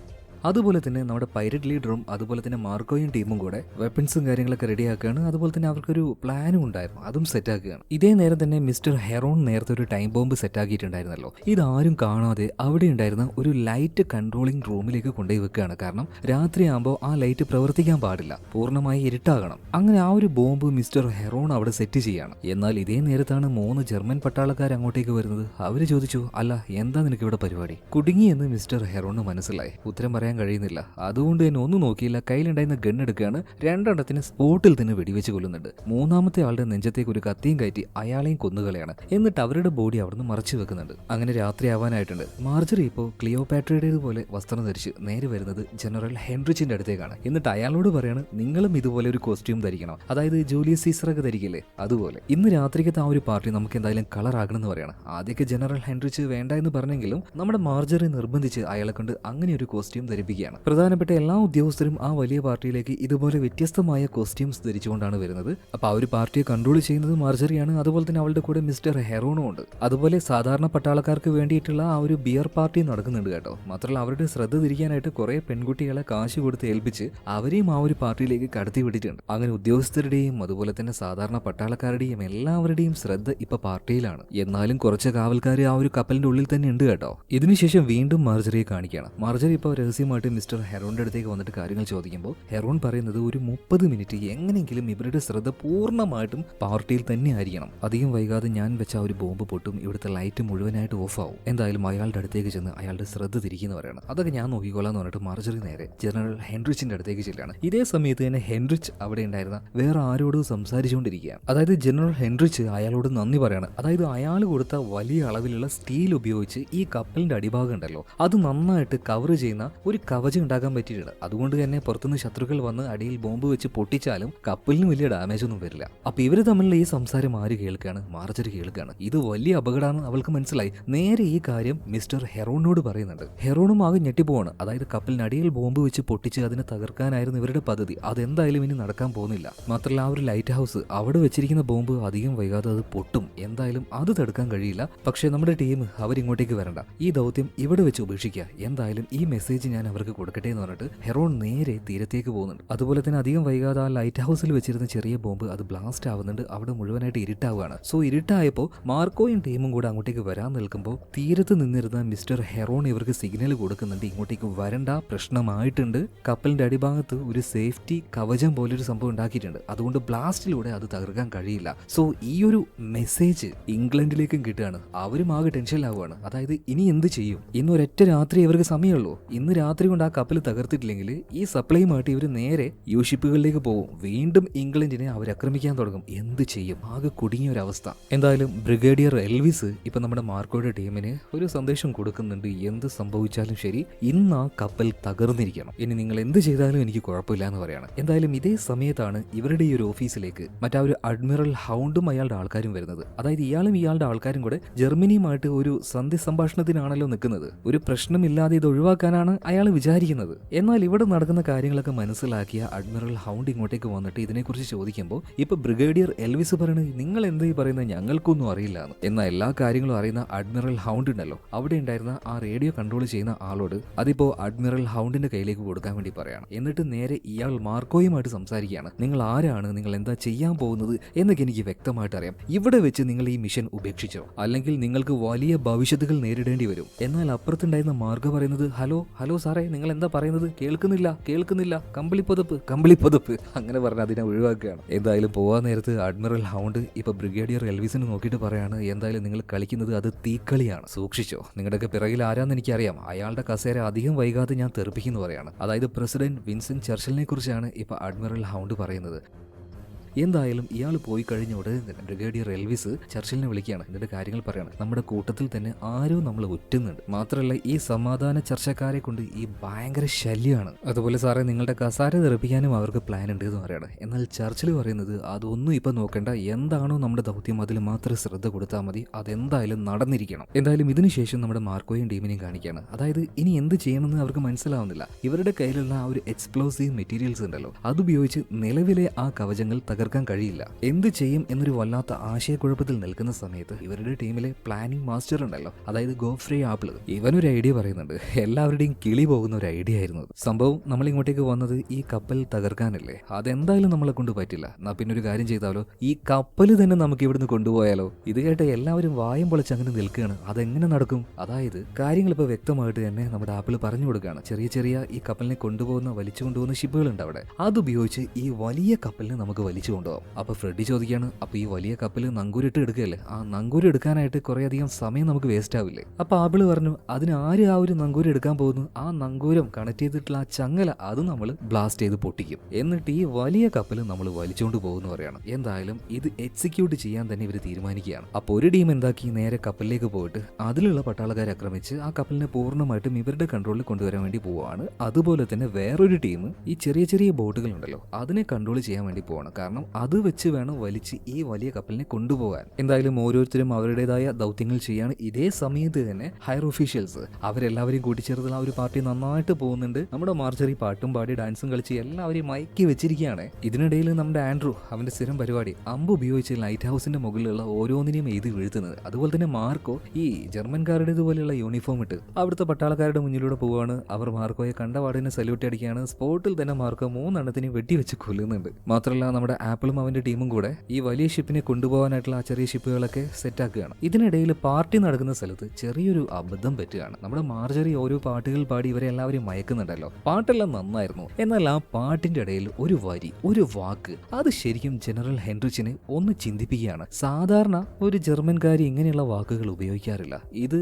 അതുപോലെ തന്നെ നമ്മുടെ പൈരറ്റ് ലീഡറും അതുപോലെ തന്നെ മാർക്കോയും ടീമും കൂടെ വെപ്പൺസും കാര്യങ്ങളൊക്കെ റെഡിയാക്കുകയാണ്. അതുപോലെ തന്നെ അവർക്കൊരു പ്ലാനും ഉണ്ടായിരുന്നു, അതും സെറ്റാക്കുകയാണ്. ഇതേ നേരം തന്നെ മിസ്റ്റർ ഹെറോൺ നേരത്തെ ഒരു ടൈം ബോംബ് സെറ്റാക്കിയിട്ടുണ്ടായിരുന്നല്ലോ, ഇതാരും കാണാതെ അവിടെ ഉണ്ടായിരുന്ന ഒരു ലൈറ്റ് കൺട്രോളിംഗ് റൂമിലേക്ക് കൊണ്ടുപോയി വെക്കുകയാണ്. കാരണം രാത്രിയാകുമ്പോൾ ആ ലൈറ്റ് പ്രവർത്തിക്കാൻ പാടില്ല, പൂർണ്ണമായി ഇരുട്ടാകണം. അങ്ങനെ ആ ഒരു ബോംബ് മിസ്റ്റർ ഹെറോൺ അവിടെ സെറ്റ് ചെയ്യാണ്. എന്നാൽ ഇതേ നേരത്താണ് 3 ജർമ്മൻ പട്ടാളക്കാർ അങ്ങോട്ടേക്ക് വരുന്നത്. അവര് ചോദിച്ചു, അല്ല എന്താ നിനക്ക് ഇവിടെ പരിപാടി? കുടുങ്ങിയെന്ന് മിസ്റ്റർ ഹെറോണ് മനസ്സിലായി. ഉത്തരം പറയാൻ കഴിയുന്നില്ല. അതുകൊണ്ട് തന്നെ ഒന്നും നോക്കിയില്ല, കയ്യിലുണ്ടായിരുന്ന ഗൺ എടുക്കുകയാണ്. 2 എണ്ണത്തിന് സ്പോട്ടിൽ തന്നെ വെടിവെച്ച് കൊല്ലുന്നുണ്ട്. 3-ാമത്തെ ആളുടെ നെഞ്ചത്തേക്ക് ഒരു കത്തിയും കയറ്റി അയാളെയും കൊന്നുകളയാണ്. എന്നിട്ട് അവരുടെ ബോഡി അവിടുന്ന് മറച്ചു വെക്കുന്നുണ്ട്. അങ്ങനെ രാത്രി ആവാനായിട്ടുണ്ട്. മാർജറി ഇപ്പോൾ ക്ലിയോപാട്രയുടേതുപോലെ വസ്ത്രം ധരിച്ച് നേരെ വരുന്നത് ജനറൽ ഹെൻറിച്ചിന്റെ അടുത്തേക്കാണ്. എന്നിട്ട് അയാളോട് പറയാണ്, നിങ്ങളും ഇതുപോലെ ഒരു കോസ്റ്റ്യൂം ധരിക്കണം, അതായത് ജൂലിയസ് സീസറൊക്കെ ധരിക്കില്ലേ അതുപോലെ. ഇന്ന് രാത്രിക്കത്തെ ആ ഒരു പാർട്ടി നമുക്ക് എന്തായാലും കളർ ആകണമെന്ന് പറയണം. ആദ്യമൊക്കെ ജനറൽ ഹെൻറിച്ച് വേണ്ട എന്ന് പറഞ്ഞെങ്കിലും നമ്മുടെ മാർജറി നിർബന്ധിച്ച് അയാളെ കൊണ്ട് അങ്ങനെ ഒരു കോസ്റ്റ്യൂം ധരിപ്പിച്ചു അവതരിപ്പിക്കുകയാണ്. പ്രധാനപ്പെട്ട എല്ലാ ഉദ്യോഗസ്ഥരും ആ വലിയ പാർട്ടിയിലേക്ക് ഇതുപോലെ വ്യത്യസ്തമായ കോസ്റ്റ്യൂംസ് ധരിച്ചുകൊണ്ടാണ് വരുന്നത്. അപ്പൊ ആ ഒരു പാർട്ടിയെ കൺട്രോൾ ചെയ്യുന്നത് മാർജറിയാണ്. അതുപോലെ തന്നെ അവളുടെ കൂടെ മിസ്റ്റർ ഹെറോണും ഉണ്ട്. അതുപോലെ സാധാരണ പട്ടാളക്കാർക്ക് വേണ്ടിയിട്ടുള്ള ആ ഒരു ബിയർ പാർട്ടി നടക്കുന്നുണ്ട് കേട്ടോ. മാത്രമല്ല അവരുടെ ശ്രദ്ധ തിരിക്കാനായിട്ട് കുറെ പെൺകുട്ടികളെ കാശ് കൊടുത്ത് ഏൽപ്പിച്ച് അവരെയും ആ ഒരു പാർട്ടിയിലേക്ക് കടത്തി വിട്ടിട്ടുണ്ട്. അങ്ങനെ ഉദ്യോഗസ്ഥരുടെയും അതുപോലെ തന്നെ സാധാരണ പട്ടാളക്കാരുടെയും എല്ലാവരുടെയും ശ്രദ്ധ ഇപ്പൊ പാർട്ടിയിലാണ്. എന്നാലും കുറച്ച് കാവൽക്കാർ ആ ഒരു കപ്പലിന്റെ ഉള്ളിൽ തന്നെ ഉണ്ട് കേട്ടോ. ഇതിനുശേഷം വീണ്ടും മാർജറിയെ കാണിക്കുകയാണ്. മാർജറി ഇപ്പോൾ രഹസ്യമായിട്ട് മിസ്റ്റർ ഹെറോണിന്റെ അടുത്തേക്ക് വന്നിട്ട് കാര്യങ്ങൾ ചോദിക്കുമ്പോൾ ഹെറോൺ പറയുന്നത് ഒരു 30 മിനിറ്റ് എങ്ങനെയെങ്കിലും ഇവരുടെ ശ്രദ്ധ പൂർണ്ണമായിട്ടും പാർട്ടിയിൽ തന്നെ ആയിരിക്കണം. അധികം വൈകാതെ ഞാൻ വെച്ച ആ ഒരു ബോംബ് പൊട്ടും, ഇവിടുത്തെ ലൈറ്റ് മുഴുവനായിട്ട് ഓഫ് ആവും. എന്തായാലും അയാളുടെ അടുത്തേക്ക് ചെന്ന് അയാളുടെ ശ്രദ്ധ തിരിക്കുന്നു പറയണം. അതൊക്കെ ഞാൻ നോക്കിക്കോളാം എന്ന് പറഞ്ഞിട്ട് മാർജറി നേരെ ജനറൽ ഹെൻറിച്ചിന്റെ അടുത്തേക്ക് ചെല്ലാണ്. ഇതേ സമയത്ത് തന്നെ ഹെൻറിച്ച് അവിടെ ഉണ്ടായിരുന്ന വേറെ ആരോടും സംസാരിച്ചുകൊണ്ടിരിക്കുകയാണ്. അതായത് ജനറൽ ഹെൻറിച്ച് അയാളോട് നന്ദി പറയാണ്. അതായത് അയാൾ കൊടുത്ത വലിയ അളവിലുള്ള സ്റ്റീൽ ഉപയോഗിച്ച് ഈ കപ്പലിന്റെ അടിഭാഗം ഉണ്ടല്ലോ അത് നന്നായിട്ട് കവർ ചെയ്യുന്ന ഒരു കവചം ഉണ്ടാക്കാൻ പറ്റിയിട്ടുണ്ട്. അതുകൊണ്ട് തന്നെ പുറത്തുനിന്ന് ശത്രുക്കൾ വന്ന് അടിയിൽ ബോംബ് വെച്ച് പൊട്ടിച്ചാലും കപ്പലിന് വലിയ ഡാമേജ് ഒന്നും വരില്ല. അപ്പൊ ഇവര് തമ്മിലുള്ള ഈ സംസാരം ആര് കേൾക്കാണ്? മാർജറി കേൾക്കാണ്. ഇത് വലിയ അപകടമാണെന്ന് അവൾക്ക് മനസ്സിലായി. നേരെ ഈ കാര്യം മിസ്റ്റർ ഹെറോണിനോട് പറയുന്നുണ്ട്. ഹെറോണും ആകെ ഞെട്ടിപ്പോവാണ്. അതായത് കപ്പലിന് അടിയിൽ ബോംബ് വെച്ച് പൊട്ടിച്ച് അതിനെ തകർക്കാനായിരുന്നു ഇവരുടെ പദ്ധതി. അതെന്തായാലും ഇനി നടക്കാൻ പോകുന്നില്ല. മാത്രമല്ല ആ ഒരു ലൈറ്റ് ഹൗസ് അവിടെ വെച്ചിരിക്കുന്ന ബോംബ് അധികം വൈകാതെ അത് പൊട്ടും. എന്തായാലും അത് തടുക്കാൻ കഴിയില്ല. പക്ഷേ നമ്മുടെ ടീം അവരിങ്ങോട്ടേക്ക് വരണ്ട, ഈ ദൗത്യം ഇവിടെ വെച്ച് ഉപേക്ഷിക്കുക. എന്തായാലും ഈ മെസ്സേജ് ഞാൻ അവർക്ക് കൊടുക്കട്ടെ എന്ന് പറഞ്ഞിട്ട് ഹെറോൺ നേരെ തീരത്തേക്ക് പോകുന്നുണ്ട്. അതുപോലെ തന്നെ അധികം വൈകാതെ ആ ലൈറ്റ് ഹൗസിൽ വെച്ചിരുന്ന ചെറിയ ബോംബ് അത് ബ്ലാസ്റ്റ് ആവുന്നുണ്ട്. അവിടെ മുഴുവനായിട്ട് ഇരുട്ടാവുകയാണ്. സോ ഇരുട്ടായപ്പോൾ മാർക്കോയും ടീമും കൂടെ അങ്ങോട്ടേക്ക് വരാൻ നിൽക്കുമ്പോൾ തീരത്ത് നിന്നിരുന്ന മിസ്റ്റർ ഹെറോൺ ഇവർക്ക് സിഗ്നൽ കൊടുക്കുന്നുണ്ട്, ഇങ്ങോട്ടേക്ക് വരണ്ട, പ്രശ്നമായിട്ടുണ്ട്. കപ്പലിന്റെ അടിഭാഗത്ത് ഒരു സേഫ്റ്റി കവചം പോലൊരു സംഭവം ഉണ്ടാക്കിയിട്ടുണ്ട്. അതുകൊണ്ട് ബ്ലാസ്റ്റിലൂടെ അത് തകർക്കാൻ കഴിയില്ല. സോ ഈ ഒരു മെസ്സേജ് ഇംഗ്ലണ്ടിലേക്കും കിട്ടുകയാണ്. അവരും ആകെ ടെൻഷനിലാവുകയാണ്. അതായത് ഇനി എന്ത് ചെയ്യും? ഇന്ന് ഒരൊറ്റ രാത്രി ഇവർക്ക് സമയമുള്ളൂ. ഇന്ന് രാത്രി കൊണ്ട് ആ കപ്പൽ തകർത്തിട്ടില്ലെങ്കിൽ ഈ സപ്ലൈയുമായിട്ട് ഇവർ നേരെ ഷിപ്പുകളിലേക്ക് പോകും. വീണ്ടും ഇംഗ്ലണ്ടിനെ അവർ ആക്രമിക്കാൻ തുടങ്ങും. എന്ത് ചെയ്യും? ആകെ കുടുങ്ങിയ ഒരു അവസ്ഥ. എന്തായാലും ബ്രിഗേഡിയർ എൽവിസ് ഇപ്പൊ നമ്മുടെ മാർക്കോയുടെ ടീമിന് ഒരു സന്ദേശം കൊടുക്കുന്നുണ്ട്. എന്ത് സംഭവിച്ചാലും ശരി, ഇന്ന് ആ കപ്പൽ തകർന്നിരിക്കണം. ഇനി നിങ്ങൾ എന്ത് ചെയ്താലും എനിക്ക് കുഴപ്പമില്ല എന്ന് പറയാണ്. എന്തായാലും ഇതേ സമയത്താണ് ഇവരുടെ ഈ ഒരു ഓഫീസിലേക്ക് മറ്റാ ഒരു അഡ്മിറൽ ഹൗണ്ടും അയാളുടെ ആൾക്കാരും വരുന്നത്. അതായത് ഇയാളും ഇയാളുടെ ആൾക്കാരും കൂടെ ജർമ്മനിയുമായിട്ട് ഒരു സന്ധി സംഭാഷണത്തിനാണല്ലോ നിൽക്കുന്നത്. ഒരു പ്രശ്നമില്ലാതെ ഇത് ഒഴിവാക്കാനാണ് അയാൾ വിചാരിക്കുന്നത്. എന്നാൽ ഇവിടെ നടക്കുന്ന കാര്യങ്ങളൊക്കെ മനസ്സിലാക്കിയ അഡ്മിറൽ ഹൗണ്ട് ഇങ്ങോട്ടേക്ക് വന്നിട്ട് ഇതിനെക്കുറിച്ച് ചോദിക്കുമ്പോൾ ഇപ്പൊ ബ്രിഗേഡിയർ എൽവിസ് പറയണത്, നിങ്ങൾ എന്താ ഈ പറയുന്നത്? ഞങ്ങൾക്കൊന്നും അറിയില്ല എന്ന്. എന്നാൽ എല്ലാ കാര്യങ്ങളും അറിയുന്ന അഡ്മിറൽ ഹൗണ്ട് ഉണ്ടല്ലോ, അവിടെ ഉണ്ടായിരുന്ന ആ റേഡിയോ കൺട്രോൾ ചെയ്യുന്ന ആളോട് അതിപ്പോ അഡ്മിറൽ ഹൗണ്ടിന്റെ കയ്യിലേക്ക് കൊടുക്കാൻ വേണ്ടി പറയാണ്. എന്നിട്ട് നേരെ ഇയാൾ മാർക്കോയുമായിട്ട് സംസാരിക്കുകയാണ്. നിങ്ങൾ ആരാണ്? നിങ്ങൾ എന്താ ചെയ്യാൻ പോകുന്നത് എന്നൊക്കെ എനിക്ക് വ്യക്തമായിട്ട് അറിയാം. ഇവിടെ വെച്ച് നിങ്ങൾ ഈ മിഷൻ ഉപേക്ഷിച്ചോ, അല്ലെങ്കിൽ നിങ്ങൾക്ക് വലിയ ഭവിഷ്യത്തുകൾ നേരിടേണ്ടി വരും. എന്നാൽ അപ്പുറത്തുണ്ടായിരുന്ന മാർഗ പറയുന്നത്, ഹലോ ഹലോ സാറേ, നിങ്ങൾ എന്താ പറയുന്നത്? കേൾക്കുന്നില്ല, കമ്പിളിപ്പൊതപ്പ് അങ്ങനെ പറഞ്ഞ് അതിനെ ഒഴിവാക്കുകയാണ്. എന്തായാലും പോവാൻ നേരത്ത് അഡ്മിറൽ ഹൗണ്ട് ഇപ്പൊ ബ്രിഗേഡിയർ എൽവിസിന് നോക്കിയിട്ട് പറയാണ്, എന്തായാലും നിങ്ങൾ കളിക്കുന്നത് അത് തീക്കളിയാണ്, സൂക്ഷിച്ചോ. നിങ്ങളുടെയൊക്കെ പിറകിൽ ആരാന്ന് എനിക്കറിയാം. അയാളുടെ കസേര അധികം വൈകാതെ ഞാൻ തെറിപ്പിക്കുന്നു പറയാണ്. അതായത് പ്രസിഡന്റ് വിൻസൻ ചർച്ചിലിനെ കുറിച്ചാണ് ഇപ്പൊ അഡ്മിറൽ ഹൗണ്ട് പറയുന്നത്. എന്തായാലും ഇയാൾ പോയി കഴിഞ്ഞ ഉടനെ തന്നെ ബ്രിഗേഡിയർ എൽവിസ് ചർച്ചിലിനെ വിളിക്കുകയാണ്. എന്നിട്ട് കാര്യങ്ങൾ പറയാണ്. നമ്മുടെ കൂട്ടത്തിൽ തന്നെ ആരോ നമ്മൾ ഒറ്റുന്നുണ്ട്. മാത്രമല്ല ഈ സമാധാന ചർച്ചക്കാരെ കൊണ്ട് ഈ ഭയങ്കര ശല്യമാണ്. അതുപോലെ സാറേ, നിങ്ങളുടെ കസാര തെറിപ്പിക്കാനും അവർക്ക് പ്ലാൻ ഉണ്ട് എന്ന് പറയാണ്. എന്നാൽ ചർച്ചിൽ പറയുന്നത്, അതൊന്നും ഇപ്പൊ നോക്കണ്ട, എന്താണോ നമ്മുടെ ദൗത്യം അതിൽ മാത്രം ശ്രദ്ധ കൊടുത്താൽ മതി, അതെന്തായാലും നടന്നിരിക്കണം. എന്തായാലും ഇതിനുശേഷം നമ്മുടെ മാർക്കോയും ടീമിനെയും കാണിക്കുകയാണ്. അതായത് ഇനി എന്ത് ചെയ്യണമെന്ന് അവർക്ക് മനസ്സിലാവുന്നില്ല. ഇവരുടെ കയ്യിലുള്ള ആ ഒരു എക്സ്പ്ലോസീവ് മെറ്റീരിയൽസ് ഉണ്ടല്ലോ, അതുപയോഗിച്ച് നിലവിലെ ആ കവചങ്ങൾ തകർക്കാൻ കഴിയില്ല. എന്ത് ചെയ്യും എന്നൊരു വല്ലാത്ത ആശയക്കുഴപ്പത്തിൽ നിൽക്കുന്ന സമയത്ത് ഇവരുടെ ടീമിലെ പ്ലാനിംഗ് മാസ്റ്റർ ഉണ്ടല്ലോ, അതായത് ഗോഫ്രേ ആപ്പിൾ, ഇവനൊരു ഐഡിയ പറയുന്നുണ്ട്. എല്ലാവരുടെയും കിളി പോകുന്ന ഒരു ഐഡിയ ആയിരുന്നു സംഭവം. നമ്മൾ ഇങ്ങോട്ടേക്ക് വന്നത് ഈ കപ്പൽ തകർക്കാനല്ലേ, അതെന്തായാലും നമ്മളെ കൊണ്ട് പറ്റില്ല. എന്നാ പിന്നെ ഒരു കാര്യം ചെയ്താലോ, ഈ കപ്പൽ തന്നെ നമുക്ക് ഇവിടുന്ന് കൊണ്ടുപോയാലോ? ഇത് കേട്ട് എല്ലാവരും വായം പൊളിച്ച് അങ്ങനെ നിൽക്കുകയാണ്. അതെങ്ങനെ നടക്കും? അതായത് കാര്യങ്ങൾ ഇപ്പൊ വ്യക്തമായിട്ട് തന്നെ നമ്മുടെ ആപ്പിൾ പറഞ്ഞു കൊടുക്കുകയാണ്. ചെറിയ ചെറിയ ഈ കപ്പലിനെ വലിച്ചു കൊണ്ടുപോകുന്ന ഷിപ്പുകളുണ്ട് അവിടെ, അതുപയോഗിച്ച് ഈ വലിയ കപ്പലിനെ നമുക്ക് വലിച്ചു കൊണ്ടുപോകും. അപ്പൊ ഫ്രെഡി ചോദിക്കുകയാണ്, അപ്പൊ ഈ വലിയ കപ്പൽ നങ്കൂരിട്ട് എടുക്കുകയല്ലേ, ആ നങ്കൂര് എടുക്കാനായിട്ട് കുറെ അധികം സമയം നമുക്ക് വേസ്റ്റ് ആവില്ലേ? അപ്പൊ ആപ്പിള് പറഞ്ഞു, അതിന് ആര് ആ ഒരു നങ്കൂര് എടുക്കാൻ പോകുന്നു? ആ നങ്കൂരം കണക്ട് ചെയ്തിട്ടുള്ള ആ ചങ്ങല അത് നമ്മൾ ബ്ലാസ്റ്റ് ചെയ്ത് പൊട്ടിക്കും. എന്നിട്ട് ഈ വലിയ കപ്പൽ നമ്മൾ വലിച്ചുകൊണ്ട് പോകുന്നു പറയാണ്. എന്തായാലും ഇത് എക്സിക്യൂട്ട് ചെയ്യാൻ തന്നെ ഇവർ തീരുമാനിക്കുകയാണ്. അപ്പൊ ഒരു ടീം എന്താക്കി, നേരെ കപ്പലിലേക്ക് പോയിട്ട് അതിലുള്ള പട്ടാളക്കാരെ ആക്രമിച്ച് ആ കപ്പലിനെ പൂർണ്ണമായിട്ടും ഇവരുടെ കൺട്രോളിൽ കൊണ്ടുവരാൻ വേണ്ടി പോവാണ്. അതുപോലെ തന്നെ വേറൊരു ടീം ഈ ചെറിയ ചെറിയ ബോട്ടുകൾ ഉണ്ടല്ലോ അതിനെ കൺട്രോൾ ചെയ്യാൻ വേണ്ടി പോവാണ്. കാരണം കാരണം അത് വെച്ച് വേണം വലിച്ച് ഈ വലിയ കപ്പലിനെ കൊണ്ടുപോകാൻ. എന്തായാലും ഓരോരുത്തരും അവരുടേതായ ദൗത്യങ്ങൾ ചെയ്യാണ്. ഇതേ സമയത്ത് തന്നെ ഹയർ ഒഫീഷ്യൽസ് അവരെല്ലാവരെയും കൂട്ടിച്ചേർത്തുള്ള ആ ഒരു പാർട്ടി നന്നായിട്ട് പോകുന്നുണ്ട്. നമ്മുടെ മാർജറി പാട്ടും പാടി ഡാൻസും കളിച്ച് എല്ലാവരെയും മയക്കി വെച്ചിരിക്കുകയാണ്. ഇതിനിടയിൽ നമ്മുടെ ആൻഡ്രൂ അവന്റെ സ്ഥിരം പരിപാടി അമ്പ് ഉപയോഗിച്ച് ലൈറ്റ് ഹൗസിന്റെ മുകളിലുള്ള ഓരോന്നിനെയും എഴുതി വീഴ്ത്തുന്നത്. അതുപോലെ തന്നെ മാർക്കോ ഈ ജർമ്മൻകാരുടേതുപോലെയുള്ള യൂണിഫോം ഇട്ട് അവിടുത്തെ പട്ടാളക്കാരുടെ മുന്നിലൂടെ പോവാണ്. അവർ മാർക്കോയെ കണ്ടപാടിനെ സല്യൂട്ട് അടിക്കുകയാണ്. സ്പോട്ടിൽ തന്നെ മാർക്കോ 3 എണ്ണത്തിനെ വെട്ടിവെച്ച് കൊല്ലുന്നുണ്ട്. മാത്രമല്ല നമ്മുടെ ആപ്പിളും അവന്റെ ടീമും കൂടെ ഈ വലിയ ഷിപ്പിനെ കൊണ്ടുപോകാനായിട്ടുള്ള ആ ചെറിയ ഷിപ്പുകളൊക്കെ സെറ്റാക്കുകയാണ്. ഇതിനിടയിൽ പാർട്ടി നടക്കുന്ന സ്ഥലത്ത് ചെറിയൊരു അബദ്ധം പറ്റുകയാണ്. നമ്മുടെ മാർജറി ഓരോ പാട്ടുകൾ പാടി ഇവരെ എല്ലാവരും മയക്കുന്നുണ്ടല്ലോ. പാട്ടെല്ലാം നന്നായിരുന്നു. എന്നാൽ ആ പാട്ടിന്റെ ഇടയിൽ ഒരു വരി, ഒരു വാക്ക്, അത് ശരിക്കും ജനറൽ ഹെൻറിച്ചിനെ ഒന്ന് ചിന്തിപ്പിക്കുകയാണ്. സാധാരണ ഒരു ജർമ്മൻകാരി ഇങ്ങനെയുള്ള വാക്കുകൾ ഉപയോഗിക്കാറില്ല. ഇത്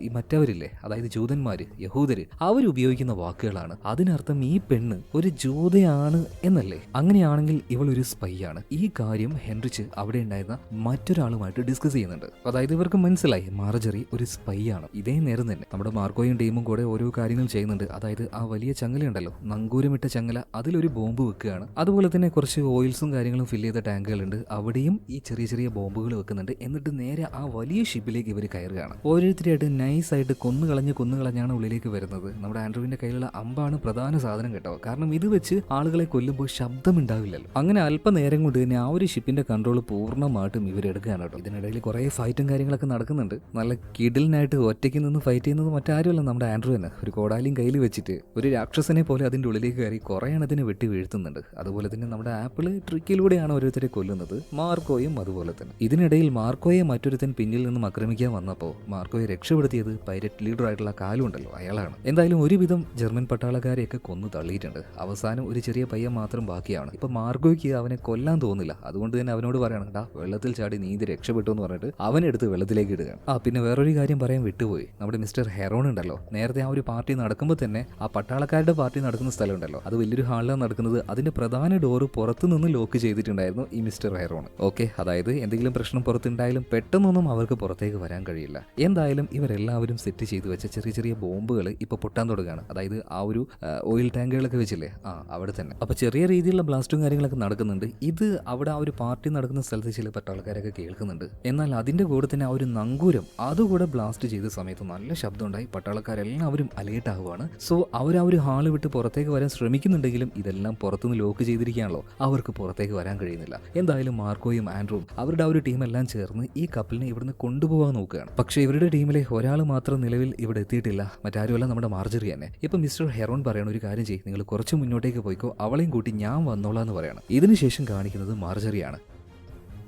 ഈ മറ്റവരില്ലേ, അതായത് ജൂതന്മാര്, യഹൂദര്, അവരുപയോഗിക്കുന്ന വാക്കുകളാണ്. അതിനർത്ഥം ഈ പെണ്ണ് ഒരു ജൂതയാണ് എന്നല്ലേ? അങ്ങനെയാണെങ്കിൽ ഇവൾ ഒരു സ്പൈ ആണ്. ഈ കാര്യം ഹെൻറിച്ച് അവിടെ ഉണ്ടായിരുന്ന മറ്റൊരാളുമായിട്ട് ഡിസ്കസ് ചെയ്യുന്നുണ്ട്. അതായത് ഇവർക്ക് മനസ്സിലായി മാർജറി ഒരു സ്പൈ ആണ്. ഇതേ നേരം തന്നെ നമ്മുടെ മാർക്കോയും ടീമും കൂടെ ഓരോ കാര്യങ്ങൾ ചെയ്യുന്നുണ്ട്. അതായത് ആ വലിയ ചങ്ങലയുണ്ടല്ലോ, നങ്കൂരമിട്ട ചങ്ങല, അതിലൊരു ബോംബ് വെക്കുകയാണ്. അതുപോലെ തന്നെ കുറച്ച് ഓയിൽസും കാര്യങ്ങളും ഫില്ല് ചെയ്ത ടാങ്കുകളുണ്ട്. അവിടെയും ഈ ചെറിയ ചെറിയ ബോംബുകൾ വെക്കുന്നുണ്ട്. എന്നിട്ട് നേരെ ആ വലിയ ഷിപ്പിലേക്ക് ഇവർ കയറുകയാണ്. ഓരോരുത്തരായിട്ട് നൈസായിട്ട് കൊന്നുകളഞ്ഞാണ് ഉള്ളിലേക്ക് വരുന്നത്. നമ്മുടെ ആൻഡ്രൂവിന്റെ കയ്യിലുള്ള അമ്പാണ് പ്രധാന സാധനം കേട്ടോ. കാരണം ഇത് വെച്ച് ആളുകളെ കൊല്ലുമ്പോൾ ശബ്ദം ഉണ്ടാവില്ലല്ലോ. അങ്ങനെ അല്പനേരം കൊണ്ട് തന്നെ ആ ഒരു ഷിപ്പിന്റെ കൺട്രോൾ പൂർണ്ണമായിട്ടും ഇവരെടുക്കുകയാണ് കേട്ടോ. ഇതിനിടയിൽ കുറെ ഫൈറ്റും കാര്യങ്ങളൊക്കെ നടക്കുന്നുണ്ട്. നല്ല കിഡിലിനായിട്ട് ഒറ്റയ്ക്ക് നിന്ന് ഫൈറ്റ് ചെയ്യുന്നത് മറ്റാരുമല്ല, നമ്മുടെ ആൻഡ്രൂ തന്നെ. ഒരു കോടാലിയും കയ്യിൽ വെച്ചിട്ട് ഒരു രാക്ഷസനെ പോലെ അതിന്റെ ഉള്ളിലേക്ക് കയറി കുറെ എണ്ണത്തിന് വെട്ടി വീഴ്ത്തുന്നുണ്ട്. അതുപോലെ തന്നെ നമ്മുടെ ആപ്പിള് ട്രിക്കിലൂടെയാണ് ഓരോരുത്തരെ കൊല്ലുന്നത്. മാർക്കോയും അതുപോലെ തന്നെ. ഇതിനിടയിൽ മാർക്കോയെ മറ്റൊരുത്തൻ പിന്നിൽ നിന്നും ആക്രമിക്കാൻ വന്നപ്പോൾ മാർക്കോയെ രക്ഷപ്പെടുത്തിയത് പൈരറ്റ് ലീഡർ ആയിട്ടുള്ള കാലുണ്ടല്ലോ, അയാളാണ്. എന്തായാലും ഒരുവിധം ജർമ്മൻ പട്ടാളക്കാരെയൊക്കെ കൊന്നു തള്ളിയിട്ടുണ്ട്. അവസാനം ഒരു ചെറിയ പയ്യൻ മാത്രം ബാക്കിയാണ്. ഇപ്പൊ മാർക്കോയ്ക്ക് അവനെ കൊല്ലാൻ തോന്നില്ല. അതുകൊണ്ട് തന്നെ അവനോട് പറയണം, ടാ വെള്ളത്തിൽ ചാടി നീന്തി രക്ഷപ്പെട്ടു എന്ന് പറഞ്ഞിട്ട് അവനെടുത്ത് വെള്ളത്തിലേക്ക് ഇടുകയാണ്. പിന്നെ വേറൊരു കാര്യം പറയാൻ വിട്ടുപോയി. നമ്മുടെ മിസ്റ്റർ ഹെറോൺ ഉണ്ടല്ലോ, നേരത്തെ ആ ഒരു പാർട്ടി നടക്കുമ്പോൾ തന്നെ ആ പട്ടാളക്കാരുടെ പാർട്ടി നടക്കുന്ന സ്ഥലം ഉണ്ടല്ലോ, അത് വലിയൊരു ഹാളിലാണ് നടക്കുന്നത്. അതിന്റെ പ്രധാന ഡോറ് പുറത്തു നിന്ന് ലോക്ക് ചെയ്തിട്ടുണ്ടായിരുന്നു ഈ മിസ്റ്റർ ഹെറോൺ. ഓക്കെ, അതായത് എന്തെങ്കിലും പ്രശ്നം പുറത്തുണ്ടായാലും പെട്ടെന്നൊന്നും അവർക്ക് പുറത്തേക്ക് വരാൻ കഴിയില്ല. എന്തായാലും ഇവരെല്ലാവരും സെറ്റ് ചെയ്തു വെച്ച ചെറിയ ചെറിയ ബോംബുകൾ ഇപ്പൊ പൊട്ടാൻ തുടങ്ങുകയാണ്. അതായത് ആ ഒരു ഓയിൽ ടാങ്കുകളൊക്കെ വെച്ചില്ലേ, അവിടെ തന്നെ. അപ്പൊ ചെറിയ രീതിയിലുള്ള ബ്ലാസ്റ്റും കാര്യങ്ങളൊക്കെ നടക്കുന്നുണ്ട്. ഇത് അവിടെ ആ ഒരു പാർട്ടി നടക്കുന്ന സ്ഥലത്ത് ചില പട്ടാളക്കാരൊക്കെ കേൾക്കുന്നുണ്ട്. എന്നാൽ അതിന്റെ കൂടെ തന്നെ ആ ഒരു നങ്കൂരം അതുകൂടെ ബ്ലാസ്റ്റ് ചെയ്ത സമയത്ത് നല്ല ശബ്ദം ഉണ്ടായി. പട്ടാളക്കാരെല്ലാവരും അലേർട്ട് ആവുകയാണ്. സോ അവർ ആ ഒരു ഹാള് വിട്ട് പുറത്തേക്ക് വരാൻ ശ്രമിക്കുന്നുണ്ടെങ്കിലും ഇതെല്ലാം പുറത്തുനിന്ന് ലോക്ക് ചെയ്തിരിക്കുകയാണല്ലോ, അവർക്ക് പുറത്തേക്ക് വരാൻ കഴിയുന്നില്ല. എന്തായാലും മാർക്കോയും ആൻഡ്രൂവും അവരുടെ ആ ഒരു ടീമെല്ലാം ചേർന്ന് ഈ കപ്പലിനെ ഇവിടുന്ന് കൊണ്ടുപോകാൻ നോക്കുകയാണ്. പക്ഷേ ഇവരുടെ ടീമിലെ ഒരാൾ മാത്രം നിലവിൽ ഇവിടെ എത്തിയിട്ടില്ല. മറ്റാരുമല്ല, നമ്മുടെ മാർജറി തന്നെ. ഇപ്പൊ മിസ്റ്റർ ഹെറോൺ പറയണ ഒരു കാര്യം ചെയ്യും, നിങ്ങൾ കുറച്ച് മുന്നോട്ടേക്ക് പോയിക്കോ, അവളെയും കൂട്ടി ഞാൻ വന്നോളാം എന്ന് പറയണം. ഇതിനുശേഷം കാണിക്കുന്നത് മാർജറിയാണ്.